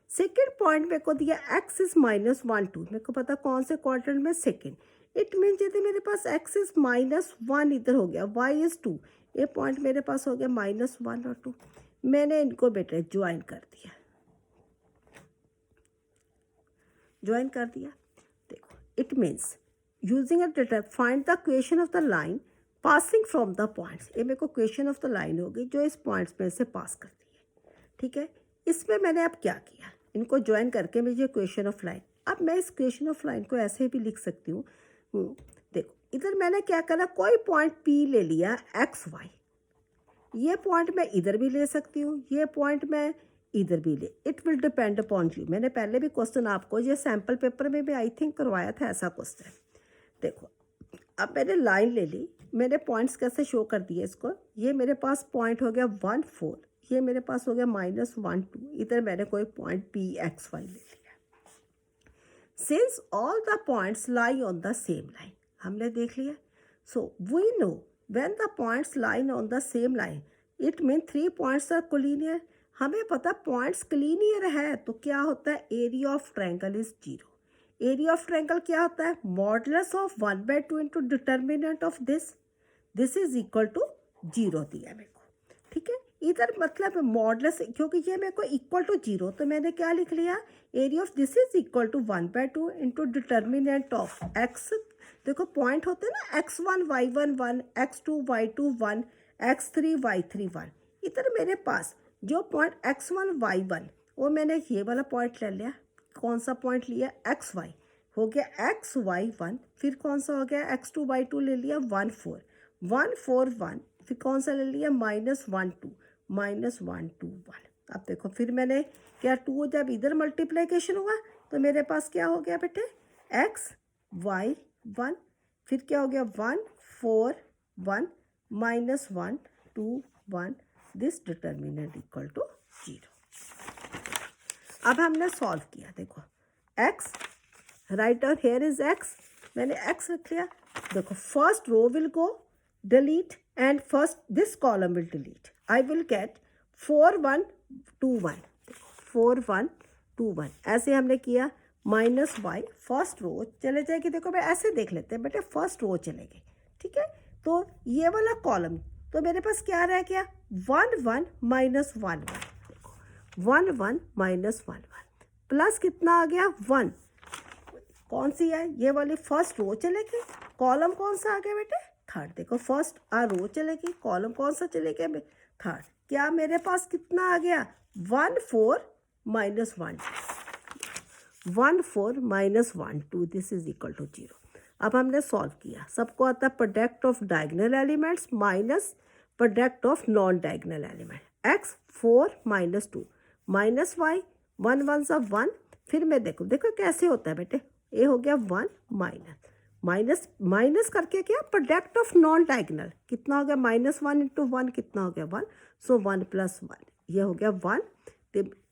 सेकेंड पॉइंट मेरे को दिया x इज -1 2, मेरे को पता कौन से क्वाड्रेंट में सेकेंड. इट मीन्स यदि मेरे पास x इज -1 इधर हो गया, y इज 2, ये पॉइंट मेरे पास हो गया -1 और 2. मैंने इनको बेटे ज्वाइन कर दिया, ज्वाइन कर दिया. देखो it means using a find the equation of the line passing from the points. ये मेरे को इक्वेशन ऑफ द लाइन होगी जो इस पॉइंट्स में से पास करती है. ठीक है, इसमें मैंने अब क्या किया, इनको ज्वाइन करके मुझे इक्वेशन ऑफ लाइन. अब मैं इस इक्वेशन ऑफ लाइन को ऐसे भी लिख सकती हूँ. देखो इधर मैंने क्या करा, कोई पॉइंट P ले लिया XY. ये पॉइंट मैं इधर भी ले सकती हूँ, ये पॉइंट मैं इधर भी ले, it will depend upon you. मैंने पहले भी क्वेश्चन आपको ये सैम्पल पेपर में भी आई थिंक करवाया था ऐसा क्वेश्चन. देखो अब मैंने लाइन ले ली, मैंने पॉइंट्स कैसे शो कर दिए इसको. ये मेरे पास पॉइंट हो गया 1 4, ये मेरे पास हो गया -1 2, इधर मैंने कोई पॉइंट P XY ले लिया. Since all the points lie on the same line, हमने देख लिया. So we know when the points line on the same line, it means 3 points are collinear. हमें पता पॉइंट्स collinear है तो क्या होता है, area of triangle is 0. Area of triangle क्या होता है, modulus of 1/2 into determinant of this is equal to 0 दिया मेरे को. ठीक है, इधर मतलब मॉडलेस, क्योंकि ये मेरे को इक्वल टू 0, तो मैंने क्या लिख लिया, area of this is equal to 1/2 into determinant of x. देखो पॉइंट होते हैं ना, x1 y1 1, x2 y2 1, x3 y3 1। इधर मेरे पास जो पॉइंट x1 y1, वो मैंने ये वाला पॉइंट ले लिया। कौन सा पॉइंट लिया, x y, हो गया x y 1। फिर कौन सा हो गया, x2 y2 ले लिया 1 4 1 4 1। फिर कौन सा ले लिया, -1 2 -1 2 1। अब देखो फिर मैंने क्या, 2 जब इधर मल्टीप्लिकेशन हुआ तो मेरे पास क्या हो गया बेटे, x y 1। फिर क्या हो गया, 1 4 1 -1 2 1। This determinant equal to 0। अब हमने सॉल्व किया, देखो x, राइट और हेयर इज x, मैंने x रख लिया। देखो first row will go delete and first this column will delete. I will get 4 1 2 1, 4 1 2 1 ऐसे हमने किया। माइनस वाई फर्स्ट रो चले जाएगी, देखो मैं ऐसे देख लेते हैं बेटे, फर्स्ट रो चलेगी, ठीक है। तो ये वाला कॉलम, तो मेरे पास क्या रह गया, 1 1 -1 1, 1 1 -1 1 प्लस कितना आ गया 1। कौन सी है, ये वाली फर्स्ट रो चलेगी। कॉलम कौन सा आ गया बेटे, थर्ड। देखो फर्स्ट रो चलेगी, कॉलम कौन सा चलेगा, थर्ड। क्या मेरे पास कितना आ गया, 1 4 -1 1 4 -1 2। This is equal to 0। अब हमने सॉल्व किया, सबको आता है product of diagonal elements minus product of non diagonal element. x 4 -2 minus y 1 1 सा 1। फिर मैं देखो देखो कैसे होता है बेटे, ये हो गया 1 माइनस माइनस करके क्या, प्रोडक्ट ऑफ नॉन डायगोनल कितना हो गया, -1 इंटू 1 कितना हो गया 1। सो 1 + 1, ये हो गया 1।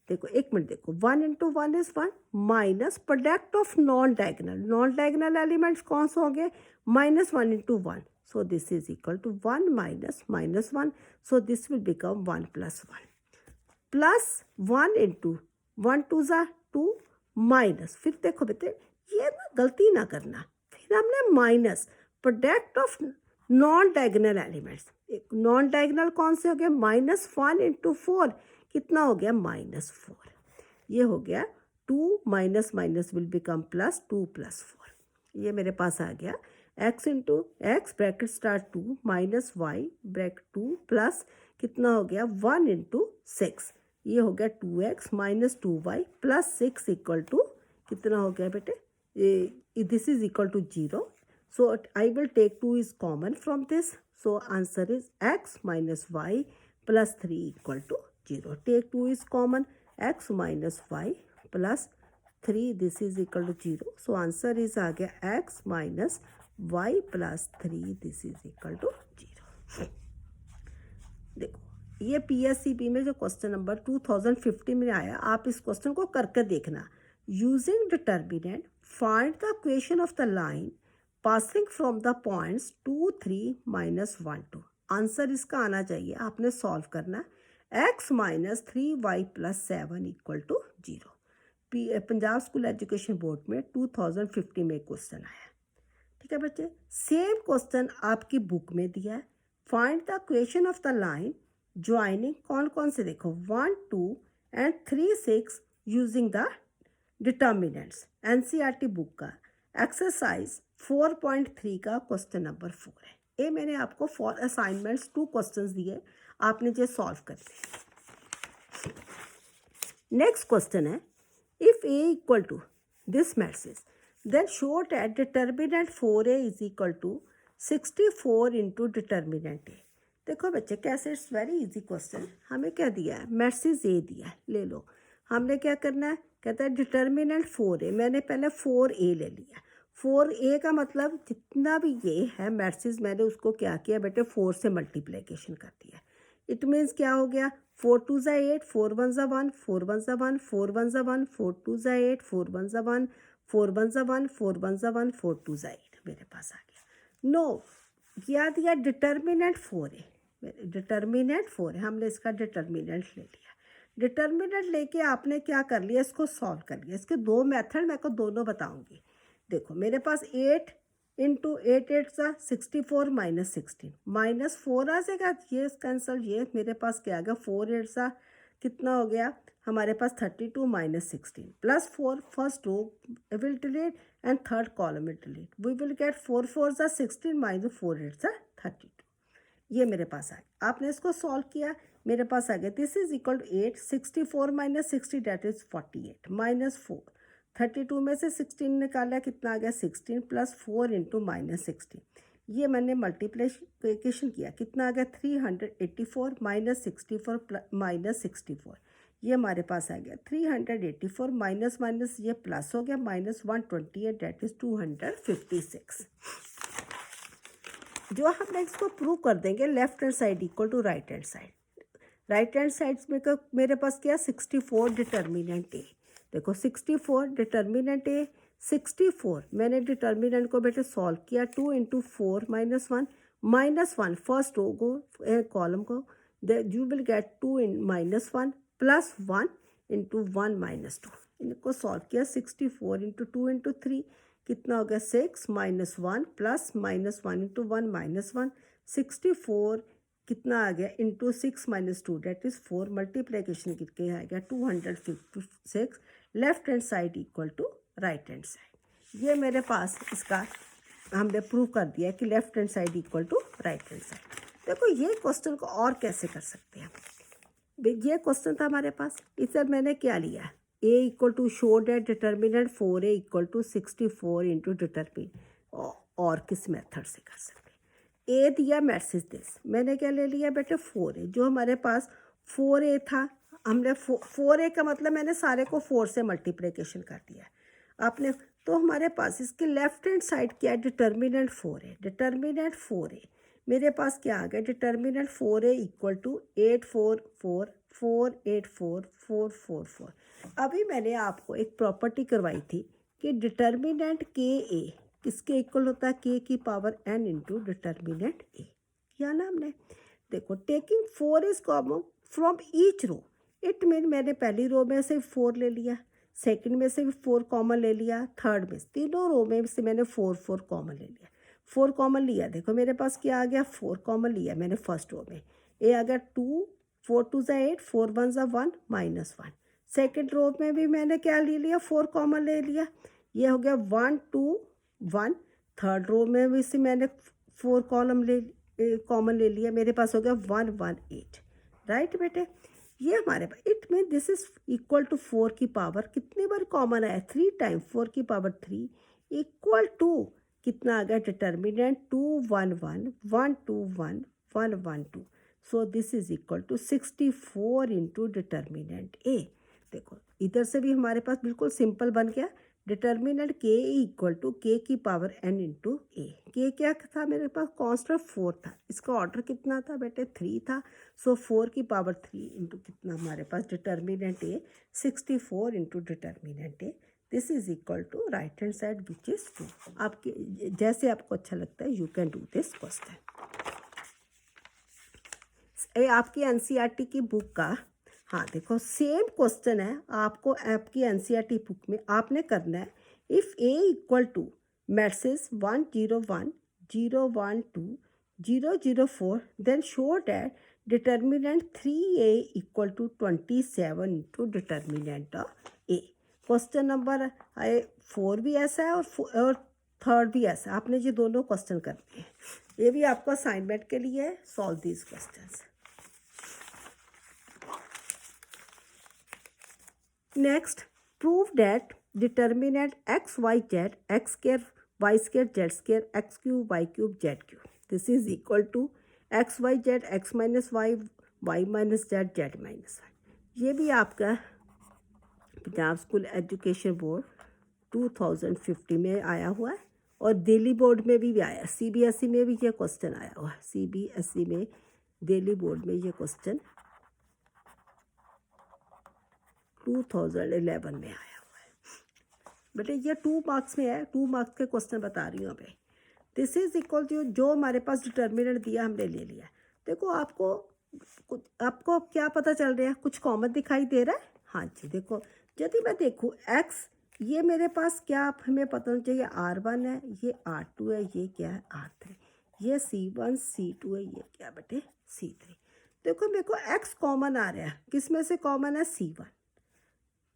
देखो एक मिनट, देखो 1 into 1 is 1 minus product of non diagonal elements कौन से होंगे, -1 into 1। So this is equal to 1 -1। So this will become 1 + 1 plus 1 into 1 2 ज़ा 2 माइनस। फिर देखो बेटे ये ना गलती ना करना, फिर हमने minus product of non diagonal elements. Non diagonal कौन से हो गए, -1 इंटू 4 कितना हो गया, -4। ये हो गया 2 minus minus will become plus 2 + 4। ये मेरे पास आ गया x into x bracket start 2 minus y bracket 2 plus कितना हो गया 1 इंटू 6। ये हो गया 2x minus 2y plus 6 equal to कितना हो गया बेटे, this is equal to 0. So I will take 2 is common from this. So answer is x minus y plus 3 equal to 0. Take 2 is common, x minus y plus 3, this is equal to 0. So answer is आ गया x minus y plus 3, this is equal to 0. देखो ये PSCB में जो question number 2050 में आया, आप इस question को करके देखना। Using determinant, find the equation of the line passing from the points 2 3 -1 2। Answer इसका आना चाहिए, आपने सॉल्व करना। x - 3y + 7 equal to 0। Punjab school education board में 2050 में क्वेश्चन आया, ठीक है बच्चे। सेम क्वेश्चन आपकी बुक में दिया है। Find the equation of the line joining कौन कौन से, देखो 1 2 and 3 6 using the determinants. NCERT book का एक्सरसाइज 4.3 का क्वेश्चन नंबर 4 है। ये मैंने आपको 4 असाइनमेंट्स 2 क्वेश्चंस दिए, आपने जो सॉल्व करने। नेक्स्ट क्वेश्चन है, if A equal to this matrix then show that determinant 4a is equal to 64 into determinant A. देखो बच्चे कैसे, इट्स वेरी इजी क्वेश्चन। हमें क्या दिया है, मैट्रिक्स ए दिया है, ले लो। हमने क्या करना है, कहता है डिटर्मिनेंट 4a, मैंने पहले 4a ले लिया। 4a का मतलब जितना भी ये है मैट्रिक्स, मैंने उसको क्या किया बेटे, 4 से मल्टीप्लिकेशन कर दिया। इट मीन्स क्या हो गया, 4 2 ज़ा 8 4 1 ज़ा 1 4 1 ज़ा 1 4 1 ज़ा 1 4 2 ज़ा 8 4 1 ज़ा 1 4 1 ज़ा 1 4 1 ज़ा 1 4 2 ज़ा 8 मेरे पास आ गया। नो क्या दिया, डिटर्मिनेंट 4a, डिटर्मिनेंट 4 है, हमने इसका डिटर्मिनेंट ले लिया। डिटर्मिनेंट लेके आपने क्या कर लिया, इसको सॉल्व कर लिया। इसके 2 मेथड मैं को दोनों बताऊंगी। देखो मेरे पास 8 इंटू 8 8 सा 64 माइनस 16 माइनस 4 आ जाएगा, ये कैंसल, ये मेरे पास क्या आ गया 4 8 सा कितना हो गया हमारे पास 32 minus 16 plus 4 first row will delete and third column will delete, we will get 4 4 सा 16 माइनस 4 8 सा 32, ये मेरे पास आ गया। आपने इसको सॉल्व किया, मेरे पास आ गया this is equal to 8 64 minus 60 that is 48 minus 4 32 में से 16 निकाला कितना आ गया 16 प्लस 4 इंटू माइनस 16, ये मैंने मल्टीप्लिकेशन किया कितना आ गया 384 माइनस 64 माइनस 64, ये हमारे पास आ गया 384 माइनस माइनस ये प्लस हो गया माइनस 128 डेट इज 256। जो हमने इसको प्रूव कर देंगे left hand side equal to right hand side, right hand side में मेरे पास क्या 64 डिटर्मिनेंट ए, देखो 64 डिटर्मिनेंट ए 64 मैंने डिटर्मिनेंट को बेटे सॉल्व किया 2 into 4 minus one first row को कॉलम को you will get 2 in minus 1 plus 1 into 1 minus 2, इनको सॉल्व किया 64 इंटू 2 इंटू 3 कितना हो गया 6 minus 1 plus minus 1 into 1 minus 1 64 कितना आ गया into 6 minus 2 that is 4 multiplication करके आ गया 256 left hand side equal to right hand side, ये मेरे पास इसका हमने प्रूव कर दिया कि left hand side equal to right hand side. देखो ये क्वेश्चन को और कैसे कर सकते हैं, ये क्वेश्चन था हमारे पास, इसे मैंने क्या लिया a equal to show that determinant 4a equal to 64 into determinant, और किस मेथड से कर सकते हैं। a दिया मैसेज दिस, मैंने क्या ले लिया बेटे 4a, जो हमारे पास 4a था हमने 4a का मतलब मैंने सारे को 4 से मल्टीप्लिकेशन कर दिया आपने, तो हमारे पास इसके लेफ्ट हैंड साइड क्या है डिटर्मिनेंट 4a, डिटर्मिनेंट 4a मेरे पास क्या आ गया डिटर्मिनेंट 4a इक्वल टू 8 4 4 4 8 4 4 4 4। अभी मैंने आपको एक प्रॉपर्टी करवाई थी कि डिटर्मिनेंट के ए किसके इक्वल होता है के की power n into determinant A, किया ना हमने। देखो taking 4 is common from each row, it mean मैंने पहली रो में से 4 ले लिया, सेकंड में से भी 4 कॉमन ले लिया, थर्ड में तीनों रो में से मैंने 4 4 कॉमन ले लिया, 4 कॉमन लिया, देखो मेरे पास क्या आ गया 4 कॉमन लिया मैंने फर्स्ट रो में, ए आ गया 2 4 2 ज़ा 8 4 1 ज़ा 1 माइनस 1, सेकेंड रो में भी मैंने क्या ले लिया 4 कॉमन ले लिया, ये हो गया 1 2 1, थर्ड रो में भी से मैंने 4 कॉमन ले लिया, मेरे पास हो गया 1 1 8, राइट बेटे। ये हमारे पास it mean this is equal to 4 की पावर कितनी बार कॉमन आया 3 टाइम 4 की पावर 3 इक्वल टू कितना आ गया determinant 2 1 1 1 2 1 1 1 2, so this is equal to 64 into determinant A. देखो इधर से भी हमारे पास बिल्कुल सिंपल बन गया, डिटर्मिनेंट के इक्वल टू के की पावर n इंटू ए, के क्या था मेरे पास कांस्टेंट 4 था, इसका ऑर्डर कितना था बेटे 3 था, सो 4 की पावर 3 इंटू कितना हमारे पास determinant A 64 into determinant A, this is equal to right hand side which is 2। आपके जैसे आपको अच्छा लगता है you can do this question. आपकी एनसीईआरटी की बुक का हाँ देखो सेम क्वेश्चन है, आपको आपकी एनसीईआरटी बुक में आपने करना है if A equal to message 101 012 004 then show that determinant 3a equal to 27 into determinant of A. Question number 4 भी ऐसा है और थर्ड भी ऐसा, आपने ये दोनों क्वेश्चन करने हैं, ये भी आपको असाइनमेंट के लिए है, solve these questions. Next, prove that determinant x, y, z, x square, y square, z square, x cube, y cube, z cube. This is equal to x, y, z, x minus y, y minus z, z minus y. ये भी आपका Punjab school education board 2050 में आया हुआ है और Delhi board में भी आया, सीबीएसई में भी ये क्वेश्चन आया हुआ है, सीबीएसई में दिल्ली बोर्ड में ये क्वेश्चन 2011 में आया हुआ है बेटे, ये 2 मार्क्स में है, 2 मार्क्स के क्वेश्चन बता रही हूँ अभी। दिस इज इक्वल टू जो हमारे पास डिटर्मिनेंट दिया हमने ले लिया। देखो आपको क्या पता चल रहा है, कुछ कॉमन दिखाई दे रहा है, हाँ जी। देखो यदि मैं देखूँ x ये मेरे पास क्या आप हमें पता होना चाहिए, R1 है, ये R2 है, ये क्या है R3, ये C1 C2 है, ये क्या बेटे C3। देखो मेरे को x कॉमन आ रहा है, किस में से कॉमन है, C1,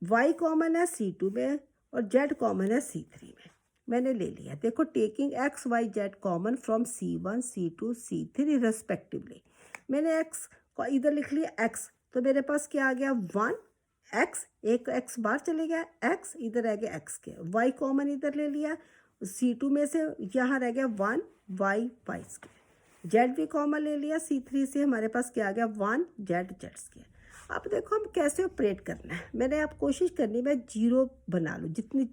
y कॉमन है C2 में और z कॉमन है C3 में, मैंने ले लिया। देखो taking x y z common from C1 C2 C3 respectively, मैंने x को इधर लिख लिया x, तो मेरे पास क्या आ गया 1 x, एक x बाहर चले गया x, इधर रह गया x के, y कॉमन इधर ले लिया, C2 में से यहाँ रह गया 1 y y स्क्वायर, z भी कॉमन ले लिया, C3 से हमारे पास क्या आ गया 1 z z स्क्वायर। अब देखो हम कैसे ऑपरेट करना है, मैंने आप कोशिश करनी मैं जीरो बना लूँ जितनी,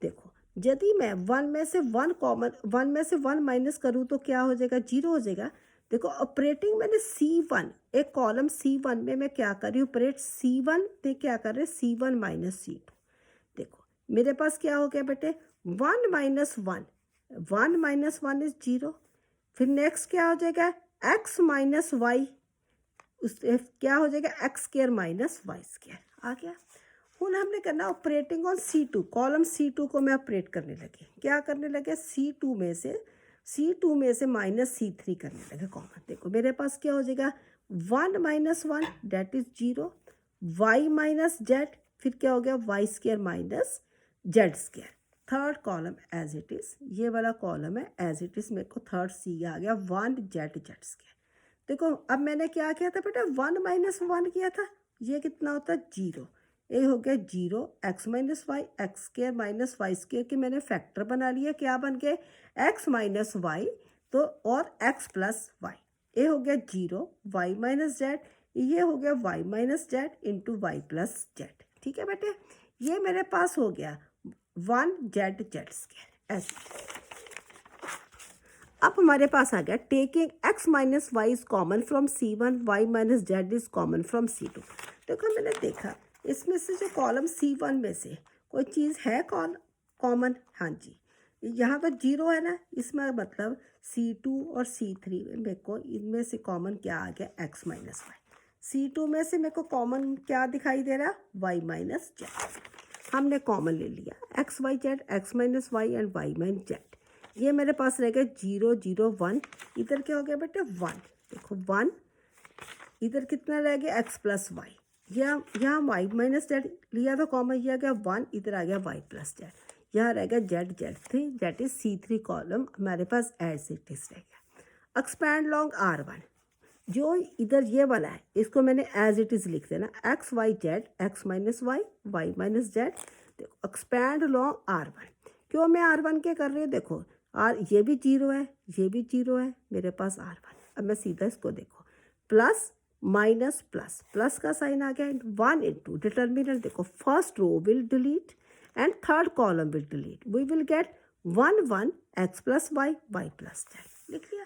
देखो यदि मैं 1 में से 1 कॉमन, 1 में से 1 माइनस करूँ तो क्या हो जाएगा, जीरो हो जाएगा। देखो ऑपरेटिंग मैंने C1, एक कॉलम C1 में मैं क्या कर रही हूँ, ऑपरेट C1 में क्या कर रहे हैं, C1 माइनस C2। देखो मेरे पास क्या हो गया बेटे 1 माइनस 1, 1 माइनस 1 इज जीरो, फिर नेक्स्ट क्या हो जाएगा x माइनस वाई, उस क्या हो जाएगा x square minus y square, आ गया। हूँ हमने करना operating on C2, column C2 को मैं ऑपरेट करने लगी, क्या करने लगे C2 में से माइनस C3 करने लगे कॉमन। देखो मेरे पास क्या हो जाएगा 1 minus 1 that is zero, y minus z, फिर क्या हो गया y square minus z square, third column as it is, ये वाला कॉलम है एज इट इज़, मेरे को थर्ड C आ गया 1 जेड जेड स्क्र। देखो अब मैंने क्या किया था बेटा 1 माइनस 1 किया था, ये कितना होता है जीरो, ये हो गया zero, x minus y, x square minus y square के मैंने फैक्टर बना लिया, क्या बन गए एक्स माइनस वाई, तो और एक्स प्लस वाई, ये हो गया जीरो, वाई माइनस जेड, ये हो गया y minus z into y plus z. ठीक है बेटे, ये मेरे पास हो गया 1 जेड जेड स्क्र ऐसे। अब हमारे पास आ गया taking x minus y is common from C1, y minus z is common from C2। देखो मैंने देखा इसमें से जो कॉलम C1 में से कोई चीज़ है कॉमन, हाँ जी, यहाँ तो जीरो है ना, इसमें मतलब C2 और C3 में मेरे को इनमें से कॉमन क्या आ गया x माइनस वाई, C2 में से मेरे को कॉमन क्या दिखाई दे रहा y माइनस जेड, हमने कॉमन ले लिया x y z, x minus y and y minus z, ये मेरे पास रह गया 0 0 1, इधर क्या हो गया बेटे 1, देखो 1, इधर कितना रह गया x प्लस वाई, यहाँ वाई माइनस जेड लिया था कॉमन, ये आ गया 1, इधर आ गया वाई प्लस जेड, यहाँ रह गया Z Z 3, that is C3 column हमारे पास एज इट इज रह गया। एक्सपैंड लॉन्ग R1, जो इधर ये वाला है इसको मैंने एज इट इज़ लिख देना, x Y z, x minus y, y minus z. देखो एक्सपैंड लॉन्ग R1, क्यों मैं R1 के कर रही हूँ, देखो ये भी जीरो है, ये भी जीरो है, मेरे पास R1। अब मैं सीधा इसको देखो प्लस माइनस प्लस, प्लस का साइन आ गया, 1 इंटू डिटर्मिनेंट, देखो first row will delete and third column will delete, we will get 1 1 x plus y, y plus z, लिख लिया।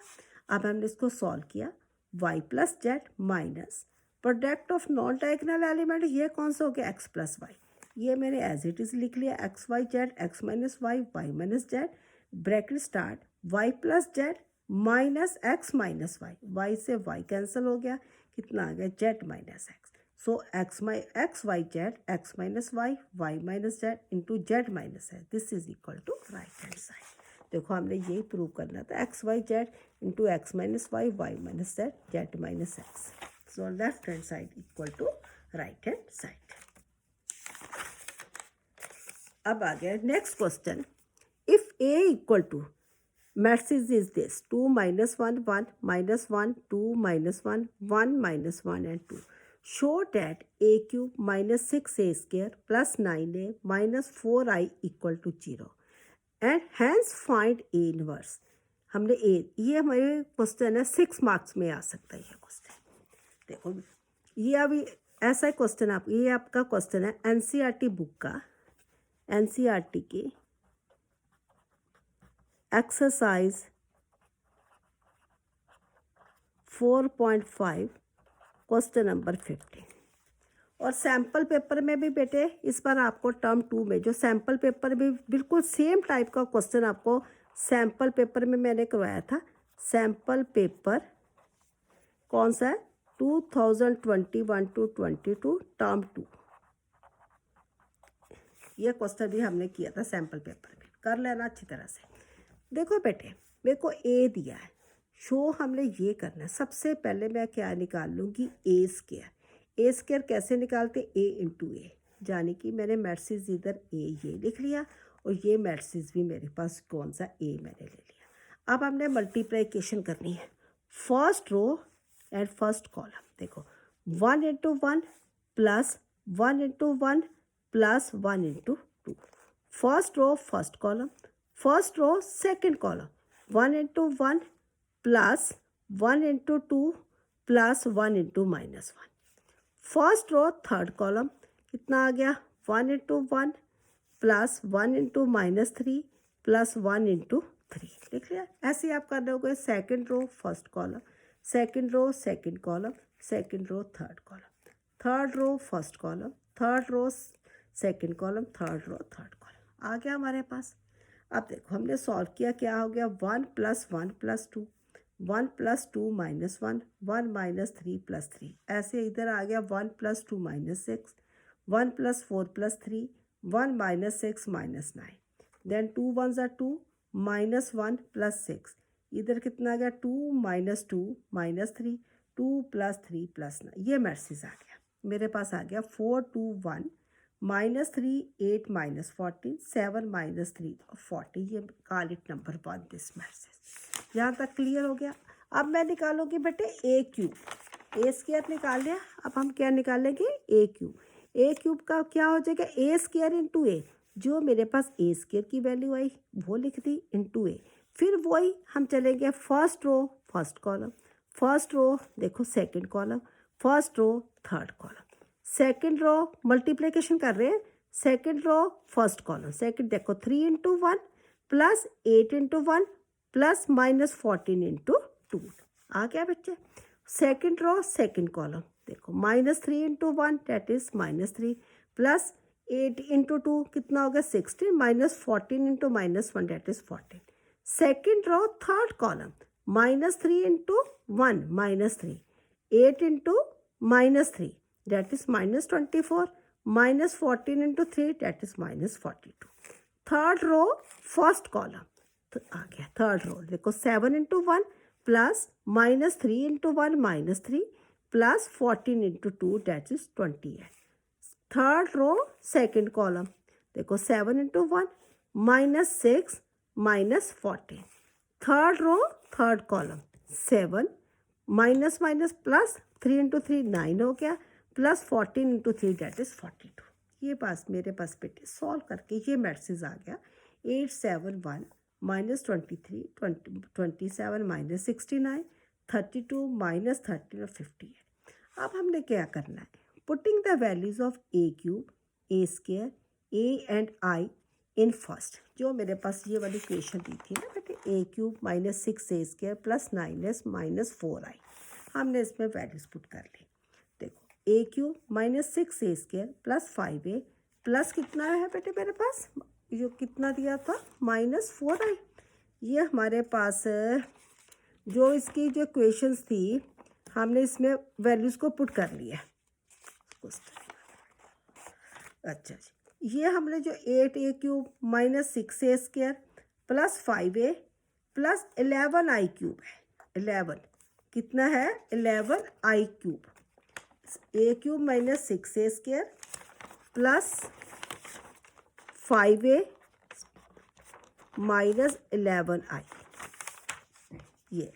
अब हमने इसको सॉल्व किया, y plus z minus product of non diagonal element, ये कौन सा हो गया x प्लस वाई, ये मैंने एज इट इज़ लिख लिया, x Y z, x minus y, y minus z, bracket start y plus z minus x minus y, y से y कैंसिल हो गया, कितना आ गया z minus x, so x Y z, x minus y, y minus z into z minus है, this is equal to right hand side. देखो हमने यही प्रूव करना था, x Y z into x minus y, y minus Z, z minus x, so left hand side equal to right hand side. अब आ गया next question, if a equal to matrix is this 2 minus 1 1 minus 1 2 minus 1 1 minus 1 and 2, show that a cube minus 6a square plus 9a minus 4i equal to 0 and hence find A inverse. हमने ये हमारे question है 6 marks में आ सकता है ये question. देखो ये अभी ऐसा क्वेश्चन आप, ये आपका क्वेश्चन है एनसीईआरटी बुक का, एनसीईआरटी की एक्सरसाइज 4.5 क्वेश्चन नंबर 15, और सैम्पल पेपर में भी बेटे इस बार आपको टर्म 2 में जो सैम्पल पेपर में बिल्कुल सेम टाइप का क्वेश्चन आपको सैम्पल पेपर में मैंने करवाया था। सैम्पल पेपर कौन सा है 2021 to 22 टर्म 2, ये क्वेश्चन भी हमने किया था सैम्पल पेपर में, कर लेना अच्छी तरह से। देखो बेटे, मेरे को ए दिया है, शो हमने ये करना है। सबसे पहले मैं क्या निकाल लूँगी, ए स्क्वायर। ए स्क्वायर कैसे निकालते, ए इंटू ए, यानी कि मैंने मैट्रिक्स इधर ए ये लिख लिया और ये मैट्रिक्स भी मेरे पास कौन सा, ए मैंने ले लिया। अब हमने मल्टीप्लिकेशन करनी है, first row and first column. देखो 1 into 1 plus 1 into 1 plus 1 into 2, first row first column, first row second column, 1 into 1 plus 1 into 2 plus 1 into -1, first row third column, कितना आ गया, 1 into 1 plus 1 into -3 plus 1 into 3, लिख लिया। ऐसे ही आप कर दोगे second row first column, second रो second column, second row third column, third row first column, third row second column, third row third column, आ गया हमारे पास। अब देखो हमने सॉल्व किया, क्या हो गया, 1 + 1 + 2, 1 + 2 - 1, 1 - 3 + 3, ऐसे इधर आ गया 1 + 2 - 6, 1 + 4 + 3, 1 - 6 - 9, देन 2 1s are 2, -1 + 6, इधर कितना आ गया, 2 - 2 - 3, 2 + 3 + 9, ये मैट्रिक्स आ गया मेरे पास, आ गया 4 2 1 -3 8 -14 7 -3 40, ये call it number 1 this matrix. यहाँ तक क्लियर हो गया। अब मैं निकालूंगी बेटे ए क्यूब, ए स्क्वायर निकाल लिया, अब हम क्या निकालेंगे, ए क्यूब। ए क्यूब का क्या हो जाएगा, ए स्क्वायर इंटू ए, जो मेरे पास ए स्क्वायर की वैल्यू आई वो लिख दी इंटू ए, फिर वही हम चलेंगे first row first column, first row देखो second column, first row third column, second row multiplication कर रहे हैं, second row first column, second देखो 3 into 1 plus 8 into 1 plus -14 into 2, आ गया बच्चे। सेकंड रो सेकंड कॉलम देखो -3 into 1 that is -3 plus 8 into 2 कितना हो गया 16 -14 into -1 that is 14। Second row third column -3 into 1 -3, 8 into -3 that is -24, -14 into 3 that is -42। Third row first column तो आ गया, थर्ड रो देखो 7 into 1 plus -3 into 1 -3 plus 14 into 2 that is 28। Third row second column देखो 7 into 1 -6 -14, third row third column 7 minus plus 3 into 3 9 हो गया plus 14 into 3 that is 42। ये पास मेरे पास बेटे सॉल्व करके ये मैट्रिक्स आ गया 871 -23 27 -69 32 -13 और 58। अब हमने क्या करना है, putting the values of A cube A square A and I in first, जो मेरे पास ये वाली इक्वेशन दी थी ना बेटे, ए cube -6a² plus 9s -4i, हमने इसमें वैल्यूज पुट कर ली। देखो ए cube -6a² plus 5a plus कितना है बेटे मेरे पास, जो कितना दिया था -4i, ये हमारे पास जो इसकी जो इक्वेशंस थी हमने इसमें वैल्यूज़ को पुट कर लिया। अच्छा जी, ये हमने जो 8a³ -6a² plus 5a plus 11i³ है, 11 कितना है 11i³ a³ -6a² plus 5a -11i, ये।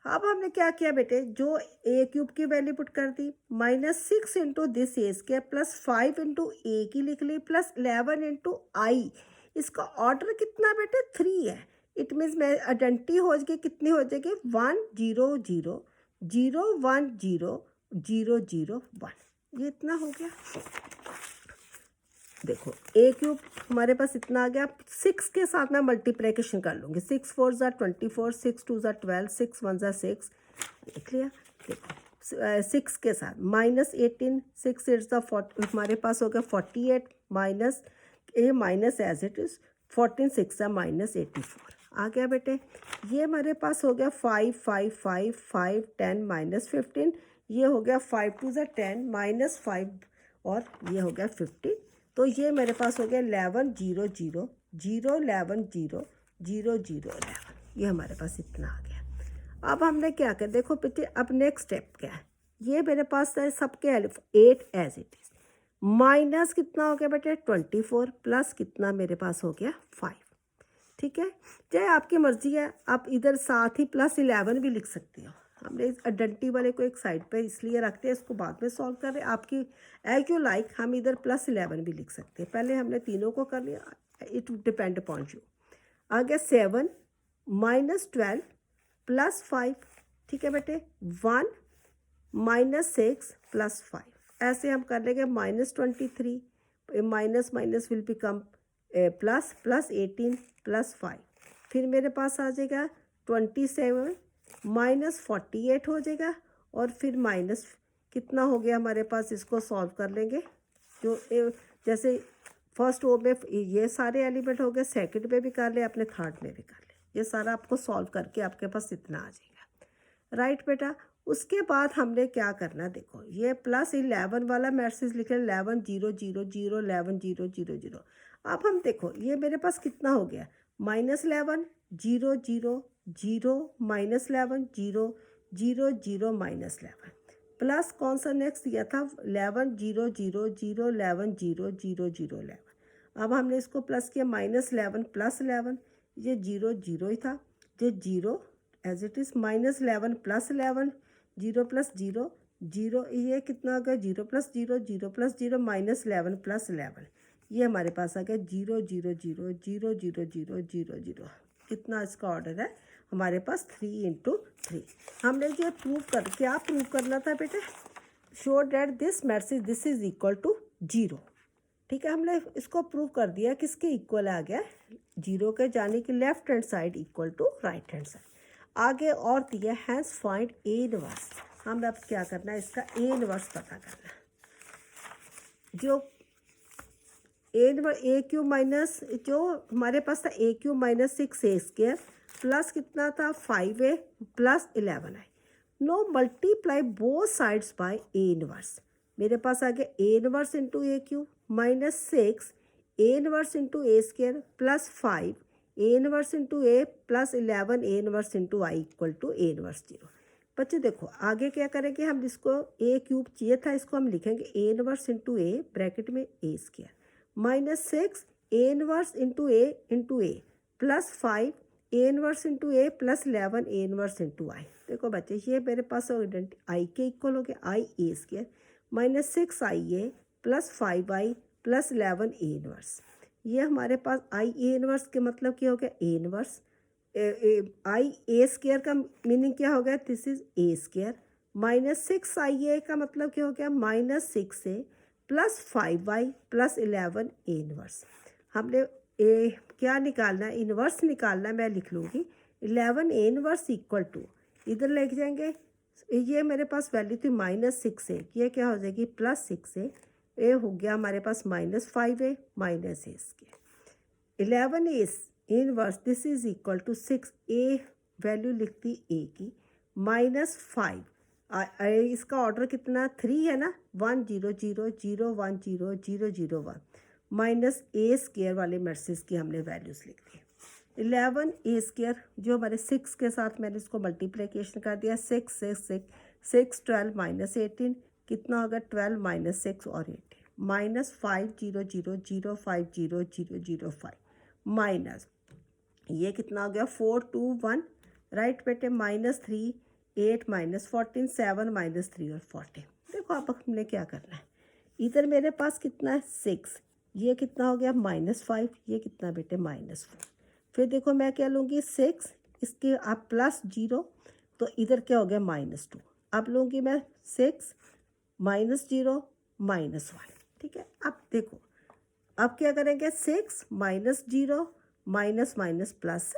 अब हमने क्या किया बेटे, जो a³ की वैल्यू पुट कर दी -6 into this a² plus 5 into A की लिख ली प्लस 11 इंटू आई, इसका ऑर्डर कितना बेटे 3 है। इट मीन्स मैं आइडेंटिटी हो जाएगी, कितनी हो जाएगी 1 0 0 0 1 0 0 0 1, ये इतना हो गया। देखो a³ हमारे पास इतना आ गया, 6 के साथ मैं मल्टीप्लिकेशन कर लूँगी, 6 4 ज़ा 24, 6 2 ज़ा 12, 6 1 ज़ा 6, देख लिया। देखो 6 के साथ -18, 6 8 ज़ा 40, हमारे पास हो गया 48 minus A minus as it is 14 6 ज़ा -84 आ गया बेटे। ये हमारे पास हो गया 5 5 5 5 10 -15, ये हो गया 5 2 ज़ा 10 -5 और ये हो गया 15। तो ये मेरे पास हो गया 11 0 0 0 11 0 0 0 11, ये हमारे पास इतना आ गया। अब हमने क्या किया, देखो बेटे अब नेक्स्ट स्टेप क्या है, ये मेरे पास है सबके 8 एज इट इज, माइनस कितना हो गया बेटे 24, प्लस कितना मेरे पास हो गया 5। ठीक है, चाहे आपकी मर्जी है, आप इधर साथ ही +11 भी लिख सकते हो। हमने इस आइडेंटिटी वाले को एक साइड पे इसलिए रखते हैं, इसको बाद में सॉल्व कर रहे हैं। आपकी एज यू लाइक, हम इधर +11 भी लिख सकते हैं। पहले हमने तीनों को कर लिया, इट डिपेंड अपॉन यू। आ गया 7 -12 +5, ठीक है बेटे, 1 -6 +5, ऐसे हम कर लेंगे। -23 minus minus will become plus, +18 +5, फिर मेरे पास आ जाएगा 27 -48 हो जाएगा, और फिर माइनस कितना हो गया हमारे पास, इसको सॉल्व कर लेंगे। जो जैसे फर्स्ट रो में ये सारे एलिमेंट हो गए, सेकंड में भी कर ले, अपने थर्ड में भी कर ले, ये सारा आपको सॉल्व करके आपके पास इतना आ जाएगा। राइट बेटा, उसके बाद हमने क्या करना, देखो ये +11 वाला मैसेज लिखे 11 0 0 0 11 0 0 0। अब हम देखो ये मेरे पास कितना हो गया, -11 0 0 0 -11 0 0 0 -11, प्लस कौन सा नेक्स्ट दिया था 11 0 0 0 11 0 0 0 11। अब हमने इसको प्लस किया, -11 +11, ये 0 0 ही था, ये 0 एज इट इज़, -11 +11 0 + 0 0, ये कितना आ गया 0 + 0 0 + 0 -11 +11, ये हमारे पास आ गया 0 0 0 0 0 0 0 0। कितना इसका ऑर्डर है हमारे पास 3 × 3। हमने ये प्रूव कर, क्या प्रूव करना था बेटे, show that this matrix this is equal to 0। ठीक है, हमने इसको प्रूव कर दिया, किसके इक्वल आ गया 0 के, जाने कि left hand side equal to right hand side. आगे और दिया हैंस फाइंड ए इनवर्स, हम अब क्या करना है, इसका ए इनवर्स पता करना है। जो ए क्यू माइनस, जो हमारे पास था A³ - 6A² प्लस कितना था 5A + 11I। No multiply both sides by A inverse, मेरे पास आ गया A inverse into AQ -6 A inverse into A² + 5 A inverse into A + 11 A inverse into I equal to A inverse 0। बच्चे देखो आगे क्या करेंगे, हम जिसको A³ चाहिए था इसको हम लिखेंगे A inverse into A bracket में A² -6 A inverse into A + 5 A inverse into A + 11 A inverse into I। देखो बच्चे ये मेरे पास I के इक्वल हो गया IA² -6IA + 5I + 11 A inverse. ये हमारे पास IA इनवर्स के मतलब क्या हो गया A इनवर्स, IA² का मीनिंग क्या हो गया, दिस इज A², -6IA का मतलब क्या हो गया -6A + 5I + 11 A इनवर्स। हमने क्या निकालना है, इनवर्स निकालना है, मैं लिख लूँगी 11 A इनवर्स इक्वल टू, इधर लेके जाएंगे, ये मेरे पास वैल्यू थी -6A, ये क्या हो जाएगी +6A, ए हो गया हमारे पास -5A -A², 11 A inverse this is equal to 6A, value लिखती A की -5, इसका ऑर्डर कितना 3 है ना, 1 0 0 0 1 0 0 0 1 -A² वाले मैट्रिक्स की हमने वैल्यूज़ लिख दी। 11 A² जो हमारे 6 के साथ मैंने इसको मल्टीप्लिकेशन कर दिया, 6 6 6 6 12 -18 कितना होगा 12 - 6 और 18 -5 0 0 0 5 0 0 0 5 माइनस ये कितना हो गया 4 2 1, राइट बेटे, -3 8 -14 7 -3 और 14। देखो अब हमने क्या करना है, इधर मेरे पास कितना है 6, ये कितना हो गया -5, ये कितना बेटे -4। फिर देखो मैं क्या लूँगी 6, इसके आप +0, तो इधर क्या हो गया -2। अब लूँगी मैं 6 -0 -1। ठीक है, अब देखो अब क्या करेंगे 6 -0 -3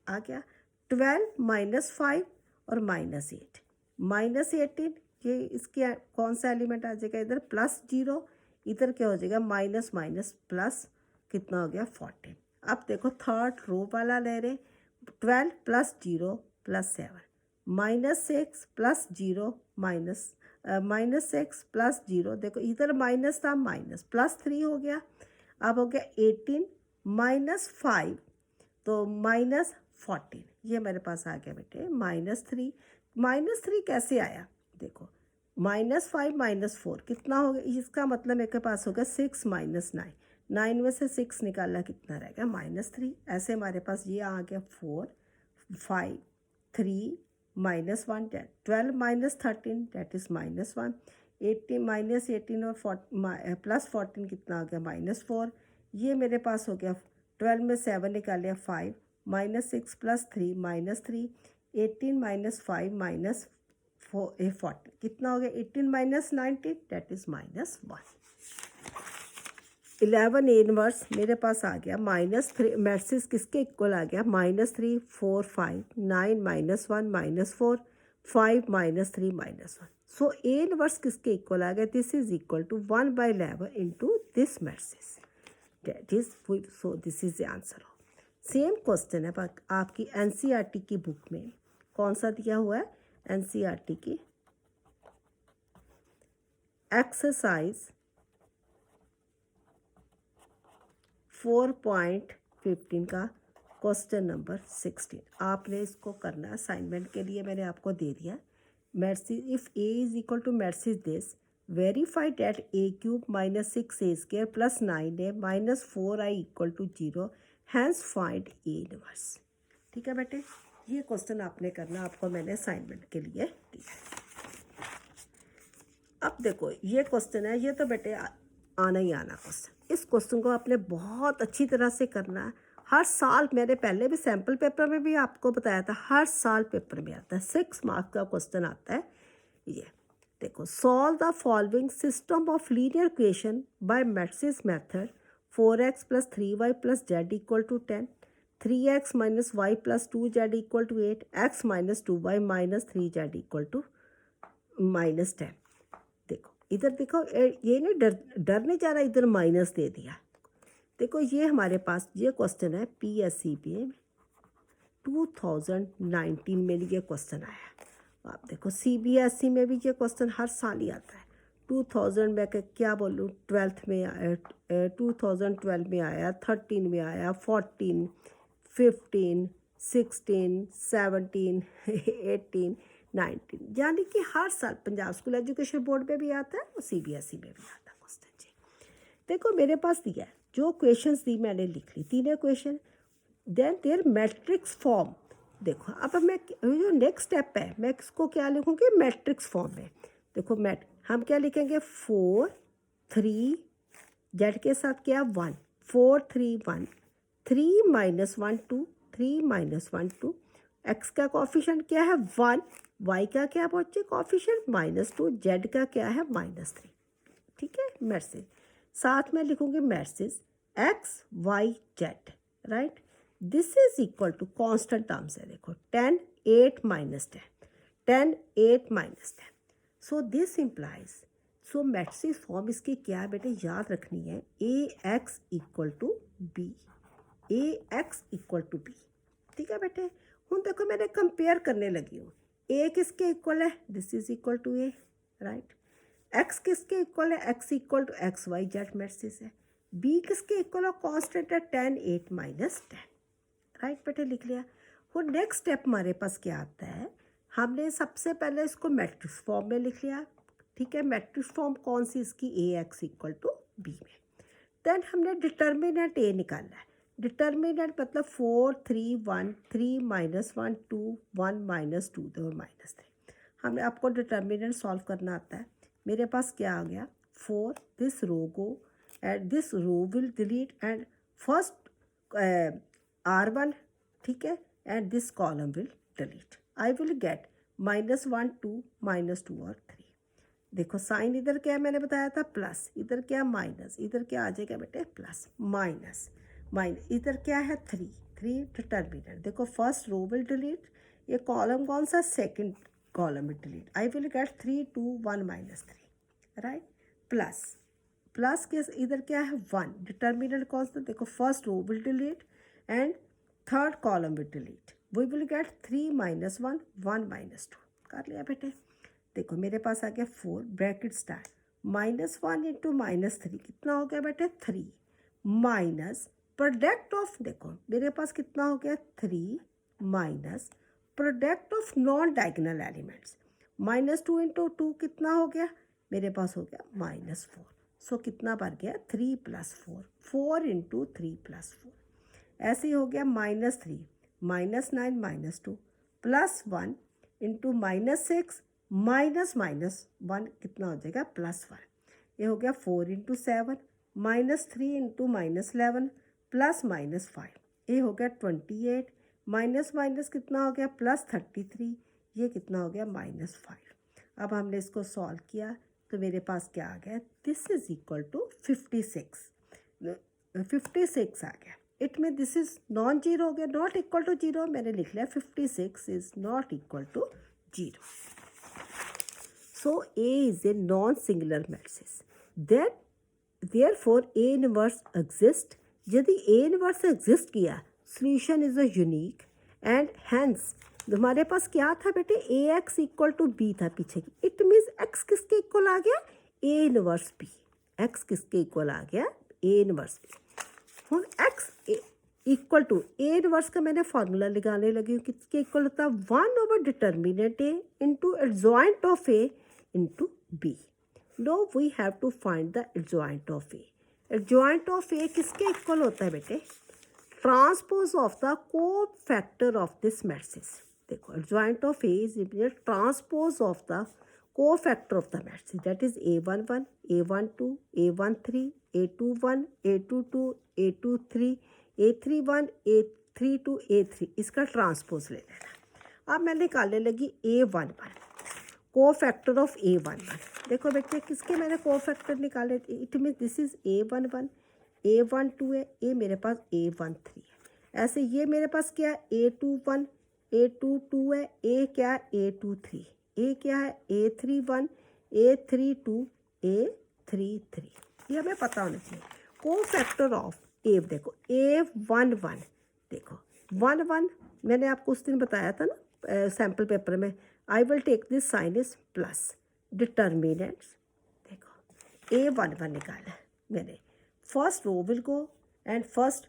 आ गया, 12 -5 और -8 -18, ये इसके कौन सा एलिमेंट आ जाएगा इधर +0, इधर क्या हो जाएगा माइनस माइनस प्लस कितना हो गया 14। अब देखो थर्ड रो वाला ले रहे 12 + 0 + 7 -6 + 0 - -6 प्लस 0, देखो इधर माइनस था, माइनस प्लस 3 हो गया, अब हो गया 18 -5 तो -14, ये मेरे पास आ गया बेटे -3। -3 कैसे आया, देखो -5 -4 कितना हो गया, इसका मतलब मेरे पास होगा 6 -9, 9 में से 6 निकालना कितना रहेगा -3, ऐसे हमारे पास ये आ गया 4 5 3 -1 10, 12 -13 दैट इज़ -1, 18 -18 और +14 कितना आ गया -4, ये मेरे पास हो गया 12 में 7 निकालिया 5 -6 + 3 -3, 18 -5 -14 कितना हो गया 18 -19 दैट इज़ -1। 11 इनवर्स मेरे पास आ गया -3, मैट्रिक्स किसके इक्वल आ गया -3 4 5 9 -1 -4 5 -3 -1। सो ए इनवर्स किसके इक्वल आ गया, this is equal to 1/11 into this matrix, that is, so this is the answer. Same question है आपकी एनसीईआरटी की बुक में, कौन सा दिया हुआ है, एनसीईआरटी की एक्सरसाइज 4.15 का क्वेश्चन नंबर 16, आपने इसको करना असाइनमेंट के लिए, मैंने आपको दे दिया। Matrix if A is equal to matrix this, verify that a³ -6a² + 9a -4i = 0, hence find A inverse. ठीक है बेटे, ये क्वेश्चन आपने करना, आपको मैंने असाइनमेंट के लिए दिया। अब देखो ये क्वेश्चन है, ये तो बेटे आना ही आना क्वेश्चन, इस क्वेश्चन को आपने बहुत अच्छी तरह से करना है। हर साल, मैंने पहले भी सैम्पल पेपर में भी आपको बताया था, हर साल पेपर में आता है, 6 मार्क्स का क्वेश्चन आता है। ये देखो, solve the following system of linear equation by matrix method, 4x + 3y + z = 10, 3x - y + 2z = 8, x - 2y - 3z = -10। देखो इधर देखो, ये नहीं डर नहीं जा रहा, इधर माइनस दे दिया। देखो ये हमारे पास ये क्वेश्चन है PSC में 2019 में ये क्वेश्चन आया। आप देखो CBSE में भी ये क्वेश्चन हर साल ही आता है। 2000 में क्या बोलूँ, 12th में आया, 2012 में आया, 13 में आया, 14 15 16 17 18 19, यानी कि हर साल पंजाब स्कूल एजुकेशन बोर्ड में भी आता है और CBSE में भी आता है क्वेश्चन जी। देखो मेरे पास दिया है, जो क्वेश्चंस दी मैंने लिख ली, 3 question, then their matrix form. देखो अब मैं जो नेक्स्ट स्टेप है, मैं इसको क्या लिखूँगी, मैट्रिक्स फॉर्म में। देखो हम क्या लिखेंगे, 4 3 जेड के साथ क्या 1, 4 3 1, 3 - 1 2, 3 - 1 2, एक्स का कॉफिशेंट क्या है 1, वाई का क्या बच्चे कॉफिशेंट -2, जेड का क्या है -3। ठीक है, मैट्रिक्स साथ में लिखूंगी, matrix x Y z, right, this is equal to constant terms है, देखो 10 8 -10, 10 8 -10, so this implies, so matrix form इसकी क्या है बेटे, याद रखनी है, AX = B, AX = B। ठीक है बेटे, हूँ देखो मैंने कंपेयर करने लगी हूँ, ए किसके इक्वल है, this is equal to A, right, X किसके इक्वल है, X equal to X Y Z matrix है, बी किसके इक्वल है, कांस्टेंट है 10 8 -10, राइट बेटे लिख लिया। वो नेक्स्ट स्टेप हमारे पास क्या आता है, हमने सबसे पहले इसको मैट्रिक्स फॉर्म में लिख लिया। ठीक है, मैट्रिक्स फॉर्म कौन सी इसकी, AX = B में। देन हमने डिटर्मिनेंट ए निकालना है, डिटर्मिनेंट मतलब 4 3 1, 3 - 1 2, 1 -2 और -3। हमने आपको डिटर्मिनेंट सॉल्व करना आता है। मेरे पास क्या आ गया, 4, this row go and this row will delete and first R1, ठीक है, and this column will delete, I will get -1 2 -2 और 3। देखो साइन इधर क्या है, मैंने बताया था प्लस, इधर क्या माइनस, इधर क्या आ जाएगा बेटे प्लस, माइनस इधर क्या है 3 3 डिटर्मिनेंट, देखो फर्स्ट रो विल डिलीट, ये कॉलम कौन सा, second column will delete, I will get 3 2 1 -3, right, plus के इधर क्या है 1, डिटर्मिनेंट कौन सा, देखो first row will delete and third column will delete, we will get 3 - 1 1 -2, कर लिया बेटे। देखो मेरे पास आ गया 4 ब्रैकेट स्टार्ट -1 इंटू -3 कितना हो गया बेटे 3 माइनस प्रोडक्ट ऑफ देखो मेरे पास कितना हो गया 3 minus product of non diagonal elements -2 into 2 कितना हो गया मेरे पास हो गया -4 सो कितना बन गया 3 + 4 4 इंटू 3 + 4 ऐसे ही हो गया -3 -9 -2 +1 इंटू -6 -1 कितना हो जाएगा +1 ये हो गया 4 इंटू 7 -3 इंटू -11 +-5 ये हो गया 28 माइनस कितना हो गया +33 ये कितना हो गया -5 अब हमने इसको सॉल्व किया तो मेरे पास क्या आ गया दिस इज इक्वल टू 56 56 आ गया इट में दिस इज नॉन जीरो हो गया नॉट इक्वल टू जीरो मैंने लिख लिया 56 is not equal to zero so A is a non-singular matrix that therefore A inverse exist यदि A inverse exist किया solution is a unique and hence हमारे पास क्या था बेटे AX इक्वल टू B था पीछे की इट मीन्स X किसके इक्वल आ गया A इनवर्स B X किसके इक्वल आ गया A इनवर्स B और X equal to A inverse का मैंने फार्मूला लगाने लगी हूँ किसके इक्वल होता है determinant A into adjoint of A into B no we have to find the adjoint of A adjoint of A किसके इक्वल होता है बेटे transpose of the cofactor of this matrix देखो adjoint of A is transpose of the cofactor of the matrix that is A11 A12 A13 A21 A22 A23 A31 A32 A3 इसका transpose ले लेना अब मैं निकालने लगी A11 को factor of A11 देखो बेटे किसके मैंने को फैक्टर निकाले it mean this is A11 A12 है ये मेरे पास A13 है ऐसे ये मेरे पास क्या है A21 A22 है A क्या है A23 A क्या है A31 A32 A33 ये हमें पता होना चाहिए को फैक्टर ऑफ A देखो A11 देखो 11 मैंने आपको उस दिन बताया था ना सैम्पल पेपर में I will take this sign is plus determinants देखो A11 निकाला मैंने first row will go and first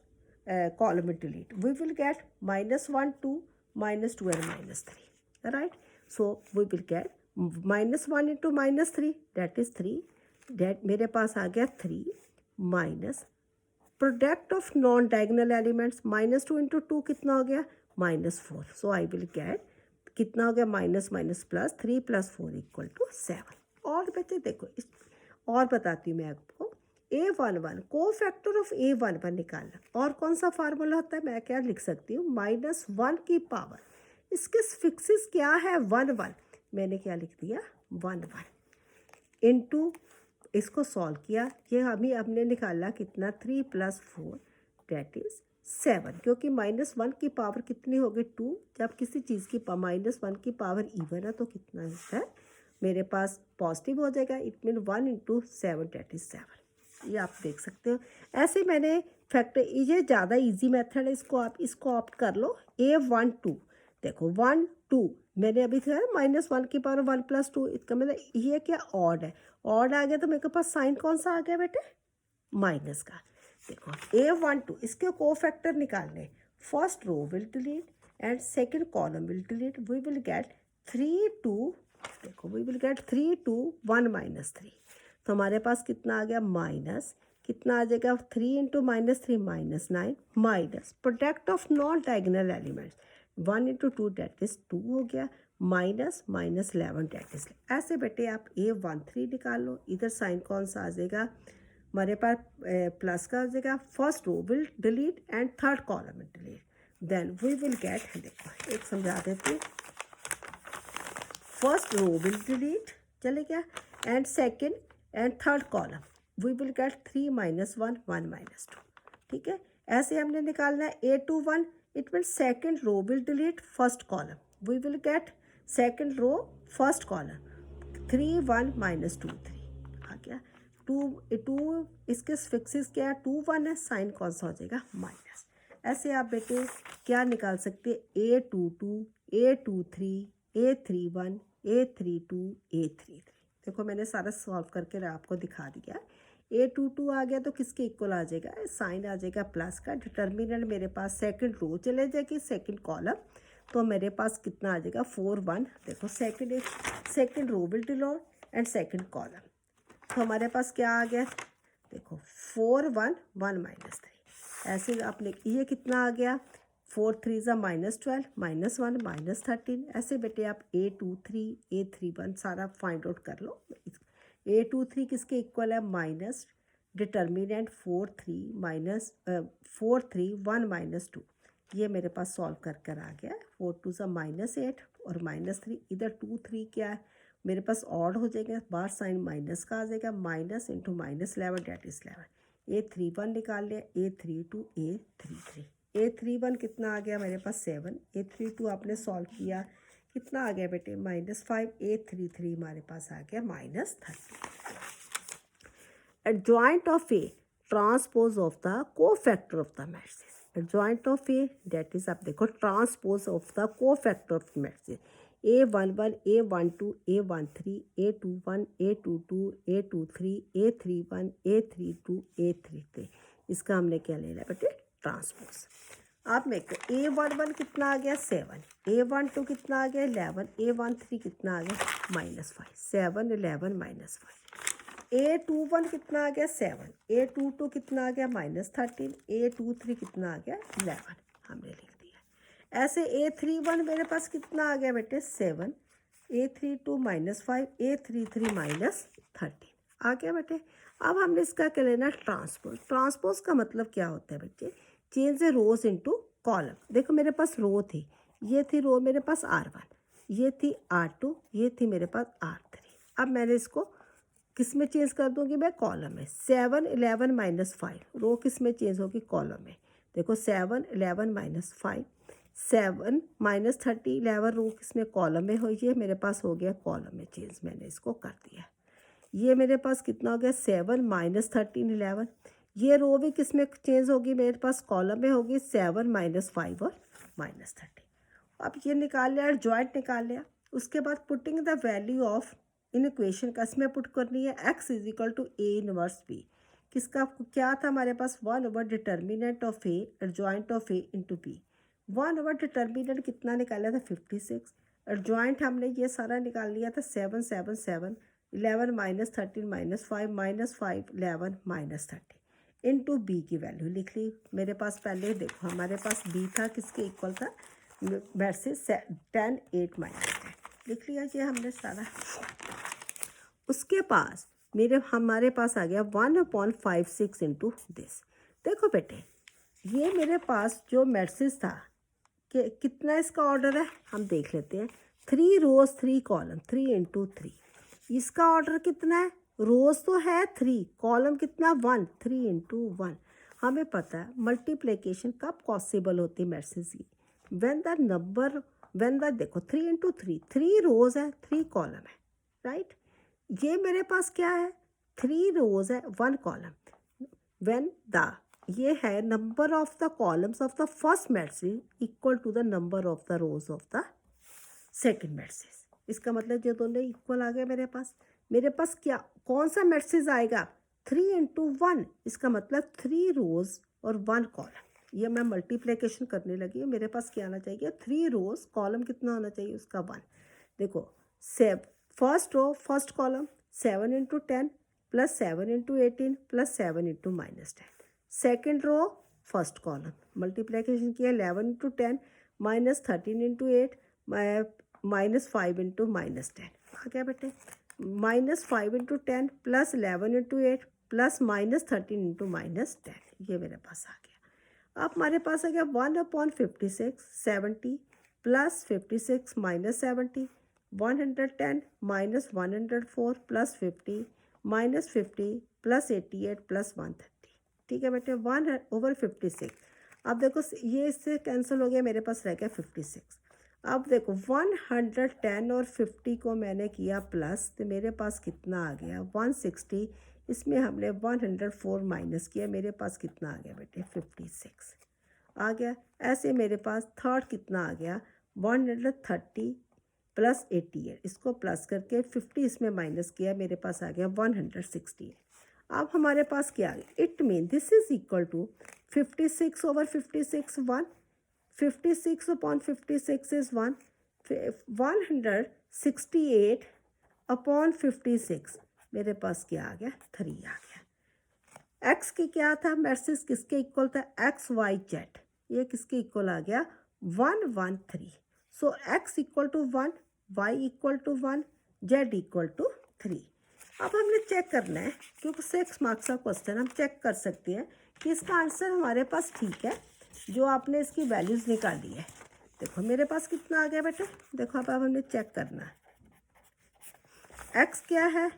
column will delete we will get -1 2 -2 and -3 right so we will get -1 into -3 that is 3 that मेरे पास आ गया 3 minus product of non diagonal elements -2 into 2 कितना हो गया -4 सो आई विल गेट कितना हो गया माइनस प्लस 3 + 4 इक्वल टू 7 और बच्चे देखो इस और बताती हूँ मैं आपको A11 को फैक्टर ऑफ A11 निकालना और कौन सा फार्मूला होता है मैं क्या लिख सकती हूँ -1 की पावर इसके फिक्सेस क्या है 1 1 मैंने क्या लिख दिया 1 1 इंटू इसको सॉल्व किया ये हमें हमने निकाला कितना 3 + 4 डेट इज 7 क्योंकि -1 की पावर कितनी होगी 2 जब किसी चीज़ की -1 की पावर इवन है तो कितना होता है मेरे पास पॉजिटिव हो जाएगा it mean 1 into 7 that is 7 ये आप देख सकते हो ऐसे मैंने फैक्टर ये ज़्यादा इजी मेथड है इसको ऑप्ट कर लो A12 देखो 1 2 मैंने अभी था -1 की पावर 1 + 2 इसका मतलब ये क्या ऑड है ऑड आ गया तो मेरे पास साइन कौन सा आ गया बेटे माइनस का देखो A12 इसके को फैक्टर निकालने first row will delete and second column will delete we will get 3 2 देखो वी विल गेट 3 2 1 -3 तो हमारे पास कितना आ गया माइनस कितना आ जाएगा 3 into -3 -9 minus product of non diagonal elements 1 into 2 that is 2 हो गया -11 डेट इज ऐसे बेटे आप A13 निकाल लो इधर साइन कौन सा आ जाएगा हमारे पास प्लस का आ जाएगा first row will delete and third column will delete then we will get देखो एक समझा देते फर्स्ट रो विल डिलीट चले गया and second and third column we will get 3 -1 1 -2 ठीक है ऐसे हमने निकालना है A21 it mean second row will delete first column we will get second row first column 3 1 -2 3 आ गया 2 इसके फिक्सेस क्या है 2 1 है साइन कौन सा हो जाएगा माइनस ऐसे आप बेटे क्या निकाल सकते A22 A23 A31 A32 A33। देखो मैंने सारा सॉल्व करके आपको दिखा दिया। A22 आ गया तो किसके इक्वल आ जाएगा, साइन आ जाएगा प्लस का, डिटर्मिनेंट मेरे पास सेकंड रो चले जाएगी, सेकंड कॉलम, तो मेरे पास कितना आ जाएगा 4 1। देखो second row will denote and second column, तो हमारे पास क्या आ गया, देखो 4 1 1 -3। ऐसे आपने ये कितना आ गया 4 3 -12 -1 -13। ऐसे बेटे आप A23 A31 सारा फाइंड आउट कर लो। A23 किसके इक्वल है, माइनस डिटर्मिनेंट 4 3 1 -2। ये मेरे पास सॉल्व कर आ गया। 4 2 -8 और -3, इधर 2 3 क्या है मेरे पास ऑड हो जाएगा, बाहर साइन माइनस का आ जाएगा, minus into -11 date is 11। A31 निकाल लिया, A32 A33। A31 कितना आ गया मेरे पास 7, A32 आपने सॉल्व किया कितना आ गया बेटे -5, A33 हमारे पास आ गया -30। Adjoint of A, transpose of the cofactor of the matrices। Adjoint of A that is आप देखो transpose of the cofactor of the matrices, A11 A12 A13 A21 A22 A23 A31 A32 A33। इसका हमने क्या लेना है बेटे, transpose. आप मेरे को A11 कितना आ गया 7, A12 कितना आ गया 11, A13 कितना आ गया -5, 7 11 -5। A21 कितना आ गया 7, A22 कितना आ गया -13, A23 कितना आ गया 11, हमने लिख दिया। ऐसे A31 मेरे पास कितना आ गया बेटे 7, A32 -5, A33 -13 आ गया बेटे। अब हमने इसका क्या लेना, ट्रांसपोज। ट्रांसपोज का मतलब क्या होता है बच्चे, change the rose into column. देखो मेरे पास रो थी, ये थी रो मेरे पास R1, ये थी R2, ये थी मेरे पास R3। अब मैंने इसको किस में चेंज कर दूंगी मैं, कॉलम में। 7 11 -5 रो किस में चेंज होगी, कॉलम में। देखो 7 11 -5 7 -30 11 रो किस में, कॉलम में हुई है, मेरे पास हो गया कॉलम में चेंज, मैंने इसको कर दिया। ये मेरे पास कितना हो गया 7 -13 11, ये रो भी किस में चेंज होगी मेरे पास, कॉलम में होगी, 7 -5 और -30। अब ये निकाल लिया, जॉइंट निकाल लिया। उसके बाद putting the value of in equation का इसमें पुट करनी है, x = A इनवर्स B। किसका क्या था हमारे पास, 1 determinant of A adjoint of A into B। 1 determinant कितना निकाला था 56, एडजॉइंट हमने ये सारा निकाल लिया था 7 7 7 11 -13 -5 -5 11 -30 इंटू B की वैल्यू लिख ली मेरे पास। पहले देखो हमारे पास B था किसके इक्वल था, वैसे 10 8 -10 लिख लिया ये हमने सारा। उसके पास हमारे पास आ गया 1/56 इंटू दिस। देखो बेटे ये मेरे पास जो मैट्रिक्स था कि कितना इसका ऑर्डर है हम देख लेते हैं, 3 रोज 3 कॉलम 3 इंटू 3। इसका ऑर्डर कितना है, रोज तो है 3, कॉलम कितना 1, 3 इंटू 1। हमें पता है मल्टीप्लिकेशन कब पॉसिबल होती है मैट्रिक्स की, व्हेन द देखो 3 इंटू 3, 3 रोज है 3 कॉलम है, राइट। ये मेरे पास क्या है 3 रोज है 1 कॉलम, व्हेन द ये है number of the columns of the first matrix equal to the number of the rows of the second matrix. इसका मतलब ये दोनों इक्वल आ गए मेरे पास क्या कौन सा मैट्रिक्स आएगा 3 इंटू 1, इसका मतलब 3 रोज और 1 कॉलम। ये मैं मल्टीप्लिकेशन करने लगी हूँ, मेरे पास क्या आना चाहिए 3 रोज, कॉलम कितना होना चाहिए उसका 1। देखो first row first column 7 into 10 plus 7 into 18 plus 7 into -10। Second row first column multiplication किया 11 इंटू 10 -13 इंटू 8 -5 इंटू -10 आ गया बेटे, -5 into 10 plus 11 into 8 plus -13 into -10, ये मेरे पास आ गया। अब हमारे पास आ गया 1/56 70 प्लस 56 -70 110 -104 प्लस 50 -50 प्लस 88 प्लस 130। ठीक है बेटे 1/56। अब देखो ये इससे कैंसिल हो गया, मेरे पास रह गया 56। अब देखो 110 और 50 को मैंने किया प्लस, तो मेरे पास कितना आ गया 160, इसमें हमने 104 माइनस किया, मेरे पास कितना आ गया बेटे 56 आ गया। ऐसे मेरे पास थर्ड कितना आ गया 130 प्लस 88, इसको प्लस करके 50 इसमें माइनस किया, मेरे पास आ गया 168। अब हमारे पास क्या आ गया, it mean this is equal to 56 over 56 1, 56 upon 56 is 1, 168 upon 56, मेरे पास क्या आ गया 3 आ गया। एक्स की क्या था मैसेज, किसके इक्वल था, एक्स वाई जेड, ये किसके इक्वल आ गया 113। So x equal to 1, y equal to 1, z equal to 3। अब हमने चेक करना है, क्योंकि 6 मार्क्स का क्वेश्चन, हम चेक कर सकते हैं कि इसका आंसर हमारे पास ठीक है, जो आपने इसकी वैल्यूज़ निकाली है। देखो मेरे पास कितना आ गया बेटा, देखो अब हमने चेक करना है, एक्स क्या है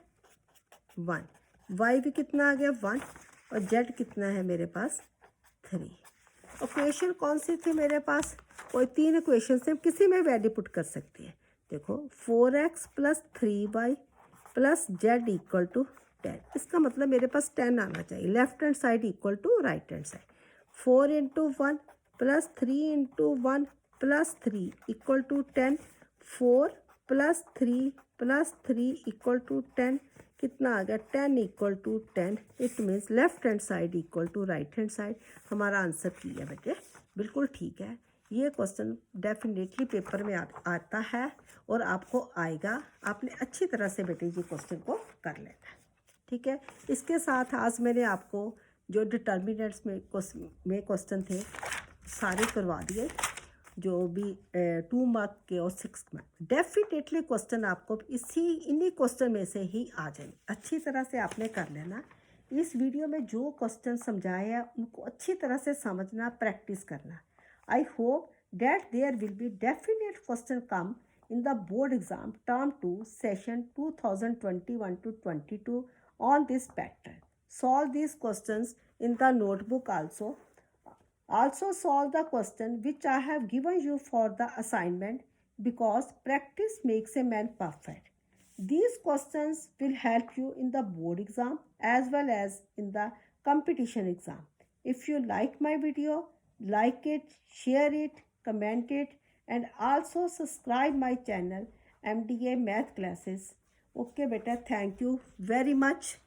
1, वाई भी कितना आ गया 1, और जेड कितना है मेरे पास 3। इक्वेशन कौन सी थी मेरे पास, कोई 3 इक्वेशन से हम किसी में वैल्यू पुट कर सकते हैं। देखो 4x plus 3y plus z equal to 10, इसका मतलब मेरे पास 10 आना चाहिए, left hand side equal to right hand side. 4 into 1 plus 3 into 1 plus 3 equal to 10, 4 plus 3 equal to 10, कितना आ गया 10 equal to 10। It means left hand side equal to right hand side. हमारा आंसर ठीक है बेटे, बिल्कुल ठीक है। ये क्वेश्चन डेफिनेटली पेपर में आता है और आपको आएगा, आपने अच्छी तरह से बेटे ये क्वेश्चन को कर लेना है, ठीक है। इसके साथ आज मैंने आपको जो डिटर्मिनेंट्स में क्वेश्चन थे सारे करवा दिए, जो भी 2 मार्क के और 6 मार्क। डेफिनेटली क्वेश्चन आपको इन्हीं क्वेश्चन में से ही आ जाएंगे, अच्छी तरह से आपने कर लेना। इस वीडियो में जो क्वेश्चन समझाए हैं उनको अच्छी तरह से समझना, प्रैक्टिस करना। I hope that there will be definite question come in the board exam term 2 session 2021 to 22 on this pattern. Solve these questions in the notebook also. Also solve the question which I have given you for the assignment, because practice makes a man perfect. These questions will help you in the board exam as well as in the competition exam. If you like my video, like it, share it, comment it, and also subscribe my channel MDA Math Classes. Okay beta, thank you very much.